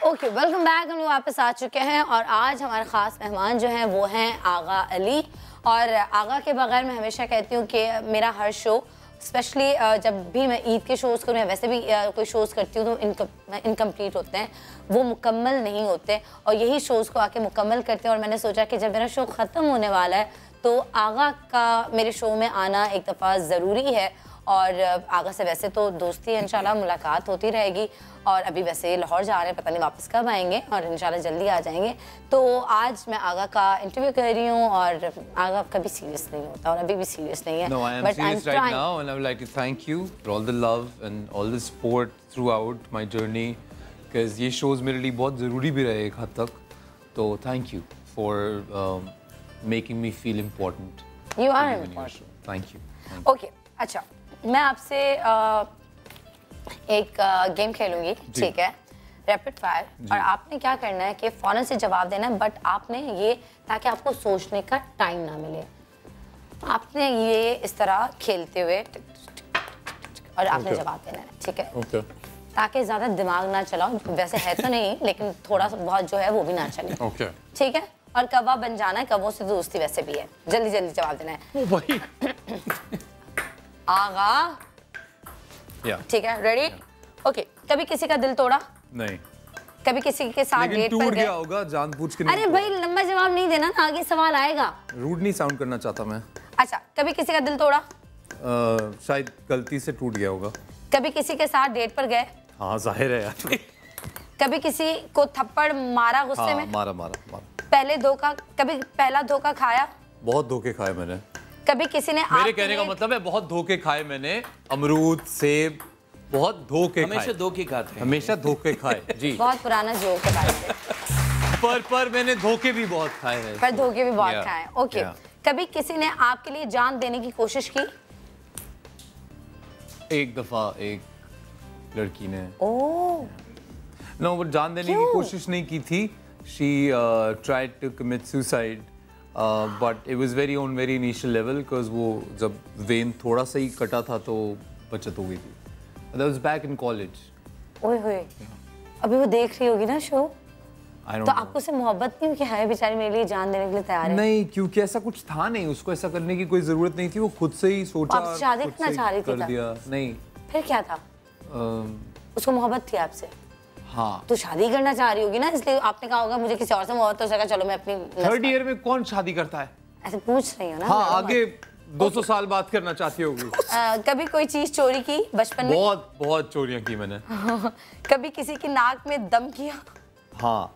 Speaker 6: Okay, welcome back. हम लोग वापस आ चुके हैं और आज हमारे खास मेहमान जो हैं वो हैं आगा अली। और आगा के बगैर मैं हमेशा कहती हूँ कि मेरा हर शो, स्पेशली जब भी मैं ईद के शोज़ करूँ या वैसे भी कोई शोज़ करती हूँ तो इनकम्प्लीट होते हैं, वो मुकम्मल नहीं होते, और यही शोज़ को आके मुकम्मल करते हैं। और मैंने सोचा कि जब मेरा शो ख़त्म होने वाला है तो आगा का मेरे शो में आना एक दफ़ा ज़रूरी है। और आगा से वैसे तो दोस्ती है, इंशाल्लाह मुलाकात होती रहेगी। और अभी वैसे लाहौर जा रहे हैं, पता नहीं वापस कब आएंगे, और इंशाल्लाह जल्दी आ जाएंगे। तो आज मैं आगा का इंटरव्यू कर रही हूँ, और आगा कभी सीरियस नहीं होता और अभी भी सीरियस नहीं है।
Speaker 7: No, I am serious right now, and I would like to thank you for all the love and all the support throughout my journey, because ये shows मेरे लिए बहुत ज़रूरी भी रहे एक हद तक। तो thank you for making me feel important.
Speaker 6: You are important.
Speaker 7: Thank you.
Speaker 6: Okay, अच्छा, मैं आपसे एक गेम खेलूंगी, ठीक है, रैपिड फायर, और आपने क्या करना है कि फौरन से जवाब देना है, बट आपने ये ताकि आपको सोचने का टाइम ना मिले, आपने ये इस तरह खेलते हुए और आपने जवाब देना है, ठीक है?
Speaker 7: Okay.
Speaker 6: ताकि ज़्यादा दिमाग ना चलाओ, वैसे है तो नहीं लेकिन थोड़ा सा बहुत जो है वो भी ना चले,
Speaker 7: Okay.
Speaker 6: ठीक है? और कौवा बन जाना है, कौवों से दोस्ती वैसे भी है, जल्दी जल्दी जवाब देना है।
Speaker 7: भाई।
Speaker 6: आगा,
Speaker 7: Yeah.
Speaker 6: ठीक है, रेडी? ओके, कभी किसी का दिल तोड़ा?
Speaker 7: नहीं।
Speaker 6: कभी किसी के साथ
Speaker 7: लेकिन
Speaker 6: डेट पर
Speaker 7: टूट
Speaker 6: गए?
Speaker 7: गया होगा जानबूझ के नहीं।
Speaker 6: अरे भाई लंबा जवाब नहीं देना ना, आगे सवाल आएगा।
Speaker 7: रूड नहीं साउंड करना चाहता मैं।
Speaker 6: अच्छा, कभी किसी का दिल तोड़ा?
Speaker 7: शायद गलती से टूट गया होगा।
Speaker 6: कभी किसी के साथ डेट पर गए?
Speaker 7: हाँ जाहिर है यार।
Speaker 6: कभी किसी को थप्पड़ मारा गुस्से
Speaker 7: हाँ,
Speaker 6: में?
Speaker 7: मारा।
Speaker 6: कभी पहला धोखा खाया?
Speaker 7: बहुत धोखे खाए मैंने।
Speaker 6: कभी किसी ने
Speaker 7: मेरे कहने का मतलब है बहुत धोखे खाए मैंने, अमरूद, सेब, बहुत धोखे खाए।
Speaker 2: हमेशा धोखे खाते हैं।
Speaker 7: हमेशा धोखे खाए जी।
Speaker 6: बहुत पुराना जोक है भाई।
Speaker 7: पर मैंने धोखे भी बहुत खाए हैं।
Speaker 6: पर धोखे भी बहुत
Speaker 7: Yeah,
Speaker 6: खाए। Okay,
Speaker 7: yeah.
Speaker 6: कभी किसी ने आपके लिए जान देने की कोशिश की?
Speaker 7: एक दफा एक लड़की ने
Speaker 6: ओह,
Speaker 7: नो वो जान देने की कोशिश नहीं की थी। She tried to commit suicide but it was very on very initial level, because वो जब वेन थोड़ा सा ही कटा था तो बचत हो गई थी। That was back in college.
Speaker 6: ओए होए, अभी वो देख रही होगी ना शो,
Speaker 7: आई
Speaker 6: तो
Speaker 7: डोंट
Speaker 6: आपको से मोहब्बत नहीं हुई कि हाय बेचारी मेरे लिए जान देने के लिए तैयार है?
Speaker 7: नहीं, क्योंकि ऐसा कुछ था नहीं, उसको ऐसा करने की कोई जरूरत नहीं थी। वो खुद से ही सोचा,
Speaker 6: आप शादी
Speaker 7: खुद
Speaker 6: करना
Speaker 7: से ही
Speaker 6: चाह रही थी
Speaker 7: कर
Speaker 6: तब?
Speaker 7: दिया। नहीं,
Speaker 6: फिर क्या था? उसको मोहब्बत थी आपसे?
Speaker 7: हाँ।
Speaker 6: तो शादी करना चाह रही होगी ना, इसलिए आपने कहा होगा मुझे किसी और से मोहब्बत, तो उसने कहा चलो मैं अपनी
Speaker 7: थर्ड ईयर में कौन शादी करता है?
Speaker 6: ऐसे पूछ रही हूँ ना।
Speaker 7: हाँ, आगे 200 साल बात करना चाहती होगी।
Speaker 6: कभी कोई चीज चोरी की बचपन में?
Speaker 7: बहुत चोरियां की मैंने।
Speaker 6: कभी किसी की नाक में दम किया?
Speaker 7: हाँ।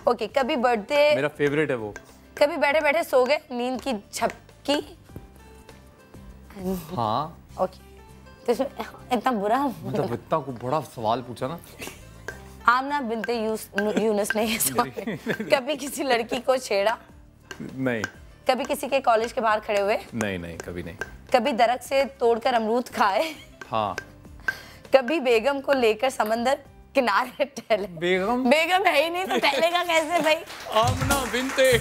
Speaker 6: ओके, कभी बर्थडे,
Speaker 7: मेरा फेवरेट है वो।
Speaker 6: कभी बैठे बैठे सो गए, नींद की झपकी?
Speaker 7: हाँ।
Speaker 6: ओके, तो इसमें इतना बुरा
Speaker 7: मतलब इतना को बड़ा सवाल पूछा ना।
Speaker 6: आमना बिनते यूनुस ने सॉरी। कभी किसी लड़की को छेड़ा?
Speaker 7: नहीं।
Speaker 6: कभी किसी के कॉलेज के बाहर खड़े हुए?
Speaker 7: नहीं, कभी नहीं।
Speaker 6: कभी दरख्त से तोड़कर अमरूद खाए?
Speaker 7: हाँ।
Speaker 6: कभी बेगम को लेकर समंदर किनारे टहले? बेगम है ही नहीं तो टहलेगा कैसे भाई?
Speaker 2: आमना बिनते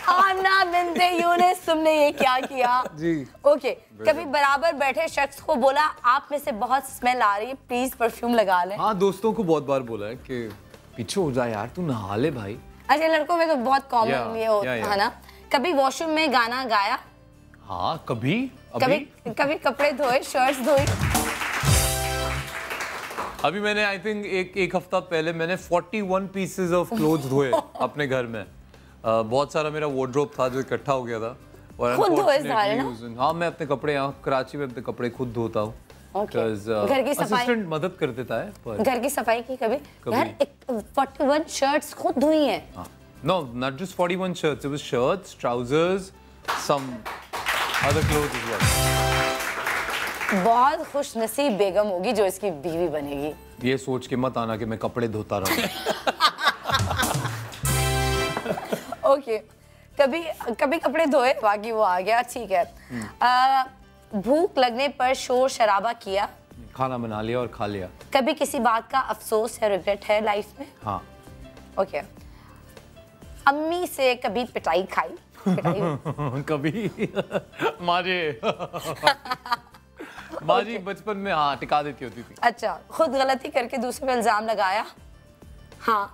Speaker 6: आमना बिनते यूनुस, तुमने ये क्या किया
Speaker 7: जी?
Speaker 6: ओके, कभी बराबर बैठे शख्स को बोला आप में से बहुत स्मेल आ रही है, प्लीज परफ्यूम लगा ले?
Speaker 7: हाँ, दोस्तों को बहुत बार बोला है कि पीछे हो जा यार, तू नहा ले भाई।
Speaker 6: अच्छा, लड़कों में तो बहुत कॉमन ये होता है ना। कभी वॉशरूम में गाना गाया?
Speaker 7: हाँ, कभी।
Speaker 6: कभी कपड़े धोए, शर्ट्स धोई?
Speaker 7: अभी मैंने आई थिंक एक हफ्ता पहले मैंने 41 पीसेस ऑफ क्लोथ्स धोए अपने घर में। बहुत सारा मेरा वार्डरोब था जो इकट्ठा हो गया था। और
Speaker 6: खुद धोए सारे ना?
Speaker 7: हाँ, मैं अपने कपड़े यहाँ कराची में अपने कपड़े खुद धोता हूँ।
Speaker 6: घर की सफाई
Speaker 7: असिस्टेंट मदद कर देता है पर
Speaker 6: घर की सफाई की कभी? यार 41 शर्ट्स खुद धोई हैं?
Speaker 7: No, not just 41 shirts. It was shirts, trousers, some other clothes as well.
Speaker 6: बहुत खुश नसीब बेगम होगी जो इसकी बीवी बनेगी।
Speaker 7: ये सोच के मत आना कि मैं कपड़े धोता रहूं।
Speaker 6: ओके, कभी कपड़े धोए, बाकी वो आ गया, ठीक है। भूख लगने पर शोर शराबा किया?
Speaker 7: खाना बना लिया और खा लिया।
Speaker 6: कभी किसी बात का अफसोस या रिग्रेट है लाइफ में?
Speaker 7: हाँ।
Speaker 6: ओके, अम्मी से कभी पिटाई खाई?
Speaker 7: कभी माजी बचपन में हाँ टिका देती होती थी।
Speaker 6: अच्छा, खुद गलती करके दूसरे पे इल्जाम लगाया? हाँ,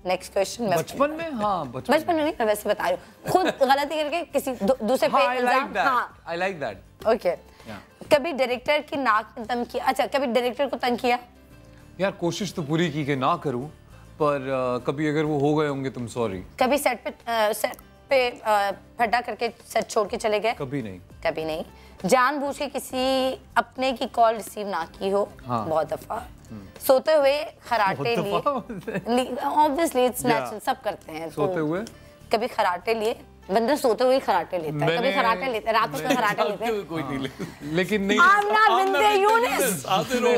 Speaker 6: नेक्स्ट क्वेश्चन।
Speaker 7: बचपन में? हाँ,
Speaker 6: बचपन में नहीं, मैं वैसे बता रही हूँ। खुद गलती करके किसी दूसरे पे इल्जाम? हाँ,
Speaker 7: I like that.
Speaker 6: ओके। कभी डायरेक्टर की नाक में तंग किया? अच्छा, कभी डायरेक्टर को तंग किया?
Speaker 7: यार कोशिश तो पूरी की कि ना करूं, पर कभी अगर वो हो गए होंगे तुम सॉरी।
Speaker 6: कभी सेट पे फड्डा करके सेट छोड़ के चले गए?
Speaker 7: कभी नहीं।
Speaker 6: कभी नहीं। जानबूझ के किसी अपने की कॉल रिसीव ना की हो, बहुत दफा सोते हुए खराटे लिए, ऑब्वियसली इट्स नेचुरल, सब करते हैं।
Speaker 7: सोते हुए
Speaker 6: कभी खराटे लिए, बंदा सोते हुए खराटे लेता है, कभी खराटे लेते हैं, रातों को खराटे लेते हैं,
Speaker 2: कोई नहीं लेता,
Speaker 7: लेकिन नहीं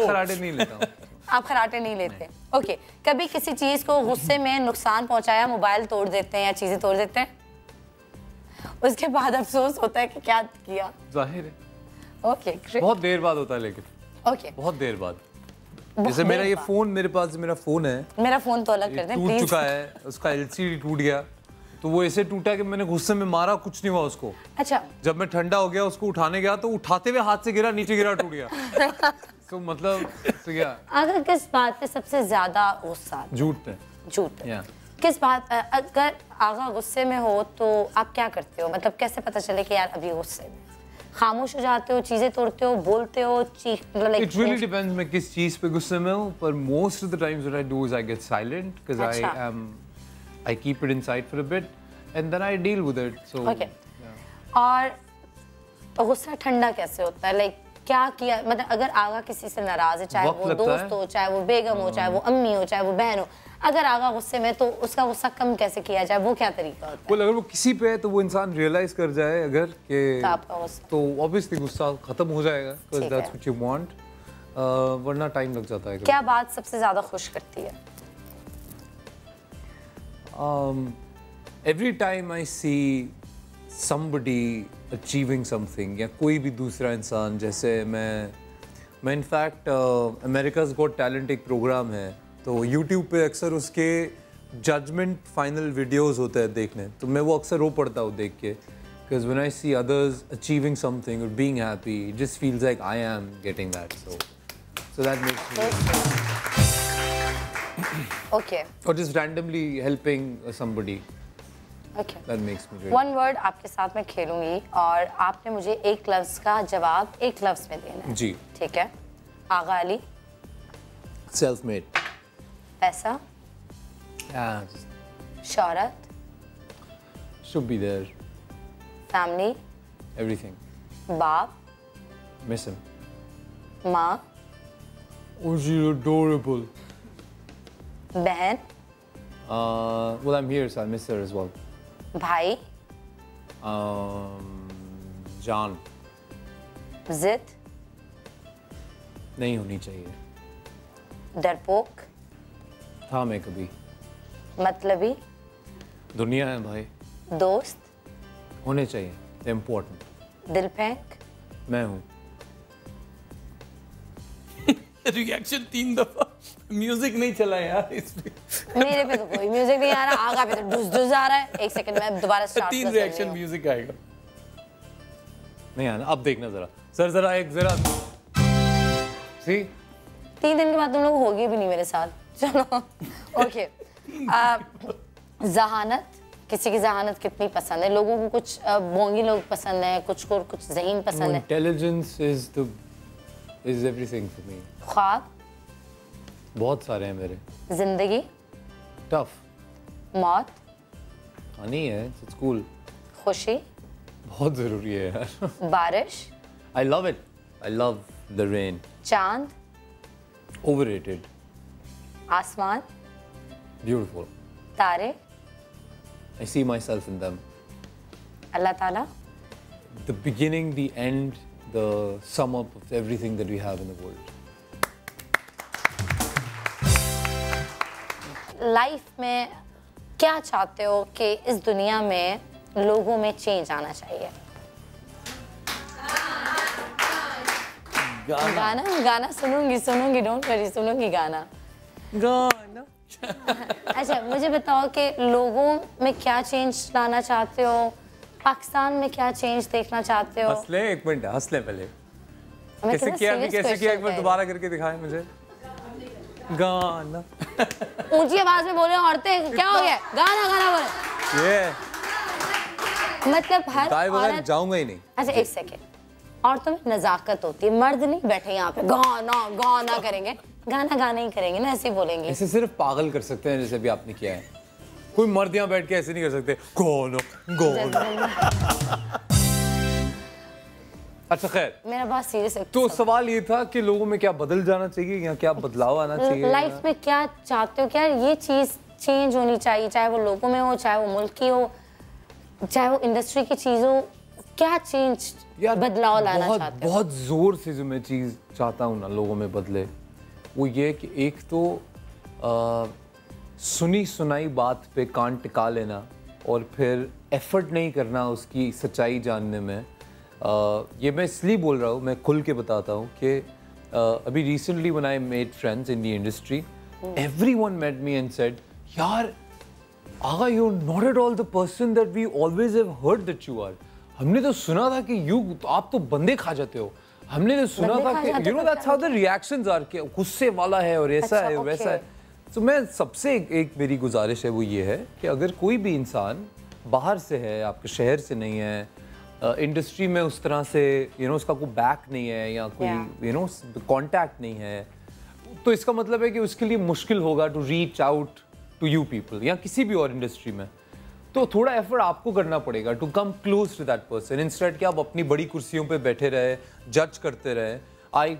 Speaker 7: खराटे नहीं लेता हूं।
Speaker 6: आप खराटे नहीं लेते, ओके। कभी किसी चीज को गुस्से में नुकसान पहुंचाया, मोबाइल तोड़ देते हैं या चीजें तोड़ देते हैं, उसके बाद अफसोस होता है कि क्या किया?
Speaker 7: जाहिर है,
Speaker 6: ओके।
Speaker 7: बहुत देर बाद होता है, लेकिन
Speaker 6: ओके,
Speaker 7: बहुत देर बाद। जैसे मेरा ये फोन, मेरे पास मेरा फोन है,
Speaker 6: मेरा फोन तो अलग कर दें
Speaker 7: टूट
Speaker 6: प्लीज।
Speaker 7: चुका है, उसका एलसीडी टूट गया, तो वो ऐसे टूटा कि मैंने गुस्से में मारा, कुछ नहीं हुआ उसको।
Speaker 6: अच्छा,
Speaker 7: जब मैं ठंडा हो गया उसको उठाने गया तो उठाते हुए हाथ से गिरा, नीचे गिरा, टूट गया। तो मतलब तो क्या?
Speaker 6: अगर किस बात पे सबसे ज्यादा गुस्सा?
Speaker 7: झूठ पे।
Speaker 6: झूठ पे। किस बात, अगर आगा गुस्से में हो तो आप क्या करते हो? मतलब कैसे पता चले कि यार अभी गुस्से में? खामोश हो जाते हो, चीजें तोड़ते हो, बोलते हो,
Speaker 7: It really depends मैं किस चीज पे गुस्से में हूँ, पर most of the times what I do is I get silent because I keep it inside for a bit and then I deal with it. So
Speaker 6: okay. और गुस्सा ठंडा कैसे होता है? लाइक क्या किया, मतलब अगर आगा किसी से नाराज है, चाहे वो दोस्त हो, चाहे वो बेगम हो, चाहे वो अम्मी हो, चाहे वो बहन हो, अगर आगा गुस्से में, तो उसका गुस्सा कम कैसे किया जाए? वो क्या तरीका होता है?
Speaker 7: अगर वो किसी पे है तो वो इंसान रियलाइज कर जाए अगर कि तो ऑब्वियसली गुस्सा खत्म हो जाएगा, because that's what you want, वरना टाइम लग जाता है।
Speaker 6: क्या बात सबसे ज्यादा खुश करती है?
Speaker 7: Every time I see somebody achieving something, या कोई भी दूसरा इंसान, जैसे मैं इनफैक्ट अमेरिकाज़ गॉट टैलेंट एक प्रोग्राम है, तो YouTube पे अक्सर उसके जजमेंट फाइनल वीडियोस होते हैं देखने, तो मैं वो अक्सर रो पड़ता हूँ देख के, because when I see others achieving something or being happy, it just feels like I am getting that, so that makes me
Speaker 6: okay,
Speaker 7: or just randomly helping somebody.
Speaker 6: Okay.
Speaker 7: That makes me really
Speaker 6: One word आपके साथ मैं खेलूंगी और आपने मुझे एक लफ्ज का जवाब एक लफ्ज में देना है।
Speaker 7: जी।
Speaker 6: ठीक है। आगा अली।
Speaker 7: Self-made.
Speaker 6: पैसा। शोहरत।
Speaker 7: Should be there.
Speaker 6: Family.
Speaker 7: Everything.
Speaker 6: बाप।
Speaker 7: Miss him.
Speaker 6: माँ।
Speaker 7: Oh, she's adorable.
Speaker 6: बहन।
Speaker 7: Well, I'm here, so I miss her as well.
Speaker 6: भाई।
Speaker 7: जान।
Speaker 6: जिद।
Speaker 7: नहीं होनी चाहिए।
Speaker 6: डरपोक।
Speaker 7: था मैं कभी।
Speaker 6: मतलबी।
Speaker 7: दुनिया है भाई।
Speaker 6: दोस्त।
Speaker 7: होने चाहिए। They're important.
Speaker 6: दिल फेंक।
Speaker 7: मैं हूँ।
Speaker 2: रिएक्शन 3 दफा, म्यूजिक नहीं चला यार इसमें।
Speaker 6: मेरे पे तो कोई म्यूजिक नहीं आ रहा, आगा पे तो डुस डुस आ रहा है। एक सेकंड में दोबारा स्टार्ट
Speaker 2: 3 रिएक्शन म्यूजिक आएगा।
Speaker 7: नहीं आना, अब देखना जरा। सर जरा एक जरा सी
Speaker 6: 3 दिन के बाद तुम लोग होगे भी नहीं मेरे साथ। चलो ओके। जहानत, किसी की जहानत कितनी पसंद है? लोगों को कुछ बोंगी लोग पसंद है, कुछ को कुछ ज़हीन पसंद है।
Speaker 7: Intelligence is everything for me.
Speaker 6: ख्वाब।
Speaker 7: बहुत सारे हैं मेरे।
Speaker 6: जिंदगी।
Speaker 7: टफ।
Speaker 6: मौत।
Speaker 7: आनी है, it's cool.
Speaker 6: खुशी।
Speaker 7: बहुत जरूरी है यार।
Speaker 6: बारिश।
Speaker 7: I love it. I love the rain.
Speaker 6: चांद।
Speaker 7: Overrated.
Speaker 6: आसमान।
Speaker 7: Beautiful.
Speaker 6: तारे।
Speaker 7: I see myself in them.
Speaker 6: अल्लाह ताला।
Speaker 7: The beginning, the end, the sum up of everything that we have in the world.
Speaker 6: Life में क्या चाहते हो कि इस दुनिया में लोगों में चेंज आना चाहिए? गाना गाना सुनूंगी, डोंट वरी, सुनूंगी गाना। अच्छा मुझे बताओ कि लोगों में क्या चेंज लाना चाहते हो? पाकिस्तान में क्या चेंज देखना चाहते हो?
Speaker 7: हंस ले, एक मिनट हंस ले पहले। कैसे किया एक बार दोबारा करके दिखाएं मुझे। गाना।
Speaker 6: ऊंची आवाज में बोले औरतें, क्या हो गया? गाना बोले।
Speaker 7: ये
Speaker 6: मतलब हर औरत
Speaker 7: जाऊंगा ही नहीं।
Speaker 6: अच्छा एक सेकेंड, औरतों में नजाकत होती है, मर्द नहीं बैठे यहाँ पे गाना करेंगे, गाना ही करेंगे ना, ऐसे ही बोलेंगे।
Speaker 7: ऐसे सिर्फ पागल कर सकते हैं जैसे भी आपने किया है। कोई मर्द यहाँ बैठ के ऐसे नहीं कर सकते। अच्छा खैर,
Speaker 6: मेरा बहुत सीरियस है।
Speaker 7: तो सवाल ये था कि लोगों में क्या बदल जाना चाहिए या क्या बदलाव आना चाहिए?
Speaker 6: लाइफ में क्या चाहते हो, क्या ये चीज़ चेंज होनी चाहिए, चाहे वो लोगों में हो, चाहे वो मुल्क की हो, चाहे वो इंडस्ट्री की चीज़ हो, क्या चेंज बदलाव लाना चाहते हो?
Speaker 7: बहुत जोर से जो मैं चीज़ चाहता हूँ ना लोगों में बदले, वो ये कि एक तो सुनी सुनाई बात पे कान टिका लेना और फिर एफर्ट नहीं करना उसकी सच्चाई जानने में। ये मैं इसलिए बोल रहा हूँ, मैं खुल के बताता हूँ कि अभी recently when I made friends in the industry, everyone met me and said, यार Agha you are not at all the person that we always have heard that you are. हमने तो सुना था कि आप तो बंदे खा जाते हो, हमने तो सुना था कि you know that's how the reactions are, कि गुस्से वाला है और ऐसा है और वैसा है। तो मैं सबसे एक मेरी गुजारिश है वो ये है कि अगर कोई भी इंसान बाहर से है, आपके शहर से नहीं है, इंडस्ट्री में उस तरह से यू नो उसका कोई बैक नहीं है या कोई यू नो कांटेक्ट नहीं है, तो इसका मतलब है कि उसके लिए मुश्किल होगा to reach out to you people या किसी भी और इंडस्ट्री में। तो थोड़ा एफर्ट आपको करना पड़ेगा to come close to that person, instead कि आप अपनी बड़ी कुर्सियों पे बैठे रहे, जज करते रहे।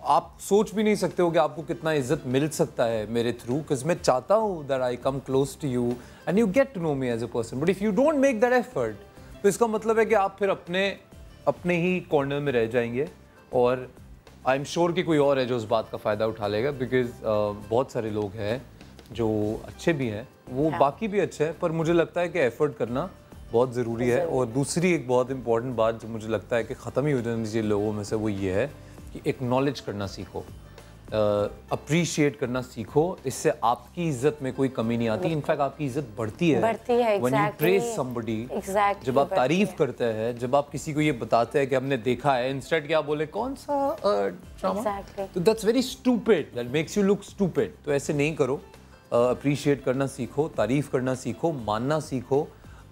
Speaker 7: आप सोच भी नहीं सकते हो कि आपको कितना इज्जत मिल सकता है मेरे थ्रू, बिकॉज मैं चाहता हूँ that I come close to you and you get to know me as a person. But if you don't make that effort, तो इसका मतलब है कि आप फिर अपने ही कॉर्नर में रह जाएंगे और आई एम श्योर कि कोई और है जो उस बात का फ़ायदा उठा लेगा, बिकॉज बहुत सारे लोग हैं जो अच्छे भी हैं, वो बाकी भी अच्छे हैं, पर मुझे लगता है कि एफर्ट करना बहुत ज़रूरी है। और दूसरी एक बहुत इंपॉर्टेंट बात जो मुझे लगता है कि ख़त्म ही हो जानी चाहिए लोगों में से, वो ये है कि एक्नॉलेज करना सीखो, अप्रिशिएट करना सीखो। इससे आपकी इज्जत में कोई कमी नहीं आती, इनफैक्ट आपकी इज्जत बढ़ती है। When you praise somebody, जब आप तारीफ करते हैं, जब आप किसी को ये बताते हैं कि हमने देखा है, इंस्टेड क्या बोले कौन सा ड्रामा, तो that's very stupid, that makes you look stupid. तो ऐसे नहीं करो, अप्रिशिएट करना सीखो, तारीफ करना सीखो, मानना सीखो,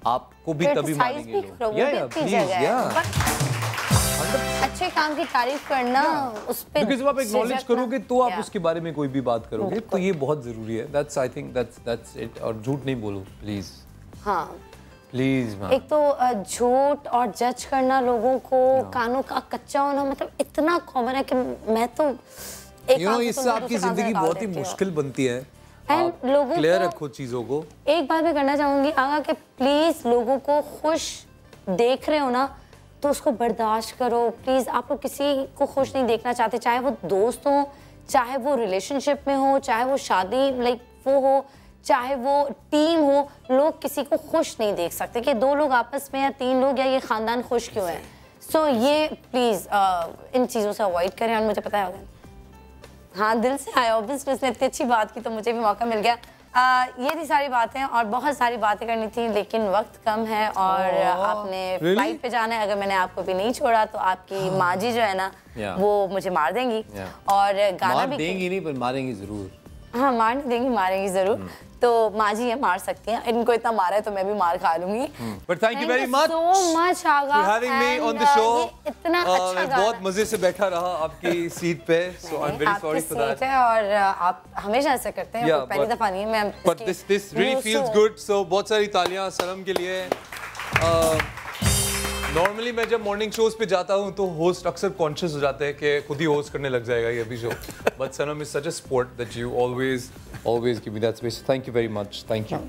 Speaker 7: आपको भी तभी मानेंगे लोग।
Speaker 6: अच्छे काम की तारीफ करना, उस पे
Speaker 7: बिकॉज़ जब आप एक्नॉलेज करोगे तो आप उसके बारे में कोई भी बात करोगे, तो ये बहुत जरूरी है। That's I think that's it. और झूठ नहीं बोलो प्लीज।
Speaker 6: हाँ
Speaker 7: प्लीज मैम।
Speaker 6: एक तो झूठ और जज करना लोगों को, कानों का कच्चा होना, मतलब इतना कॉमन है कि मैं तो
Speaker 7: यू नो इससे आपकी जिंदगी बहुत ही मुश्किल बनती है।
Speaker 6: आप लोगों
Speaker 7: क्लियर रखो चीजों को।
Speaker 6: एक बात मैं करना चाहूंगी आगा कि प्लीज लोगों को खुश देख रहे हो ना तो उसको बर्दाश्त करो प्लीज। आप लोग किसी को खुश नहीं देखना चाहते, चाहे वो दोस्त हो, चाहे वो रिलेशनशिप में हो, चाहे वो शादी लाइक वो हो, चाहे वो टीम हो। लोग किसी को खुश नहीं देख सकते कि दो लोग आपस में या तीन लोग या ये खानदान खुश क्यों है। सो ये प्लीज इन चीज़ों से अवॉइड करें। और मुझे पता है हाँ दिल से आया, ऑब्वियसली उसने इतनी अच्छी बात की तो मुझे भी मौका मिल गया। ये थी सारी बातें और बहुत सारी बातें करनी थी, लेकिन वक्त कम है और आपने फ्लाइट पे जाना है। अगर मैंने आपको भी नहीं छोड़ा तो आपकी माँ जी जो है ना वो मुझे मार देंगी। और गाना
Speaker 7: मार
Speaker 6: भी
Speaker 7: देंगी नहीं पर मारेंगी जरूर।
Speaker 6: हाँ मार नहीं देंगी, मारेंगी जरूर। तो माँ जी ये मार सकती हैं, इनको इतना मारा है तो मैं भी मार खा लूंगी।
Speaker 7: But thank you very much
Speaker 6: so much Agha
Speaker 7: for having me on the show।
Speaker 6: इतना अच्छा
Speaker 7: मैं बहुत मजे से बैठा रहा आपकी सीट पे, so I'm very sorry for that।
Speaker 6: और आप हमेशा ऐसा करते हैं, पहली दफा नहीं है मैं।
Speaker 7: But this really feels good, so बहुत सारी तालियां सनम के लिए। नॉर्मली मैं जब मॉर्निंग शोज पे जाता हूँ तो होस्ट अक्सर कॉन्शियस हो जाते हैं कि खुद ही होस्ट करने लग जाएगा ये अभी show. But Sanam is such a sport that you always give me that space. Thank you very much. Thank you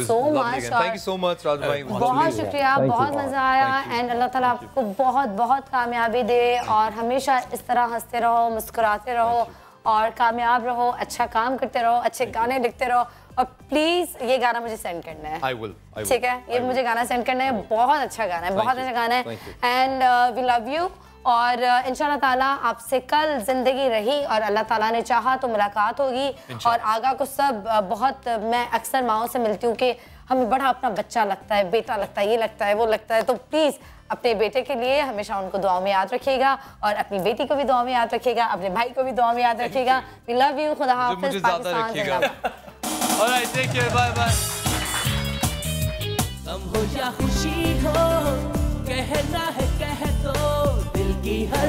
Speaker 6: so much।
Speaker 7: Thank you so much राज भाई।
Speaker 6: बहुत शुक्रिया, बहुत मजा आया एंड अल्लाह ताला आपको बहुत बहुत कामयाबी दे और हमेशा इस तरह हंसते रहो, मुस्कुराते रहो और कामयाब रहो, अच्छा काम करते रहो, अच्छे गाने लिखते रहो। और प्लीज ये गाना मुझे सेंड करना है।
Speaker 7: I will।
Speaker 6: ठीक है, ये मुझे गाना सेंड करना है। बहुत अच्छा गाना है, बहुत अच्छा गाना है एंड वी लव यू। और इंशाल्लाह ताला आपसे कल जिंदगी रही और अल्लाह ताला ने चाहा तो मुलाकात होगी। और आगा को सब बहुत, मैं अक्सर माओं से मिलती हूँ कि हमें बड़ा अपना बच्चा लगता है, बेटा लगता है, ये लगता है, वो लगता है। तो प्लीज़ अपने बेटे के लिए हमेशा उनको दुआ में याद रखिएगा और अपनी बेटी को भी दुआ में याद रखिएगा, अपने भाई को भी दुआ में याद रखिएगा। We love you. खुदा हाफिज़। पाकिस्तान जिंदाबाद।
Speaker 7: Alright, take care, bye bye.
Speaker 1: गम हो या खुशी हो, कहना है कह दो दिल की हर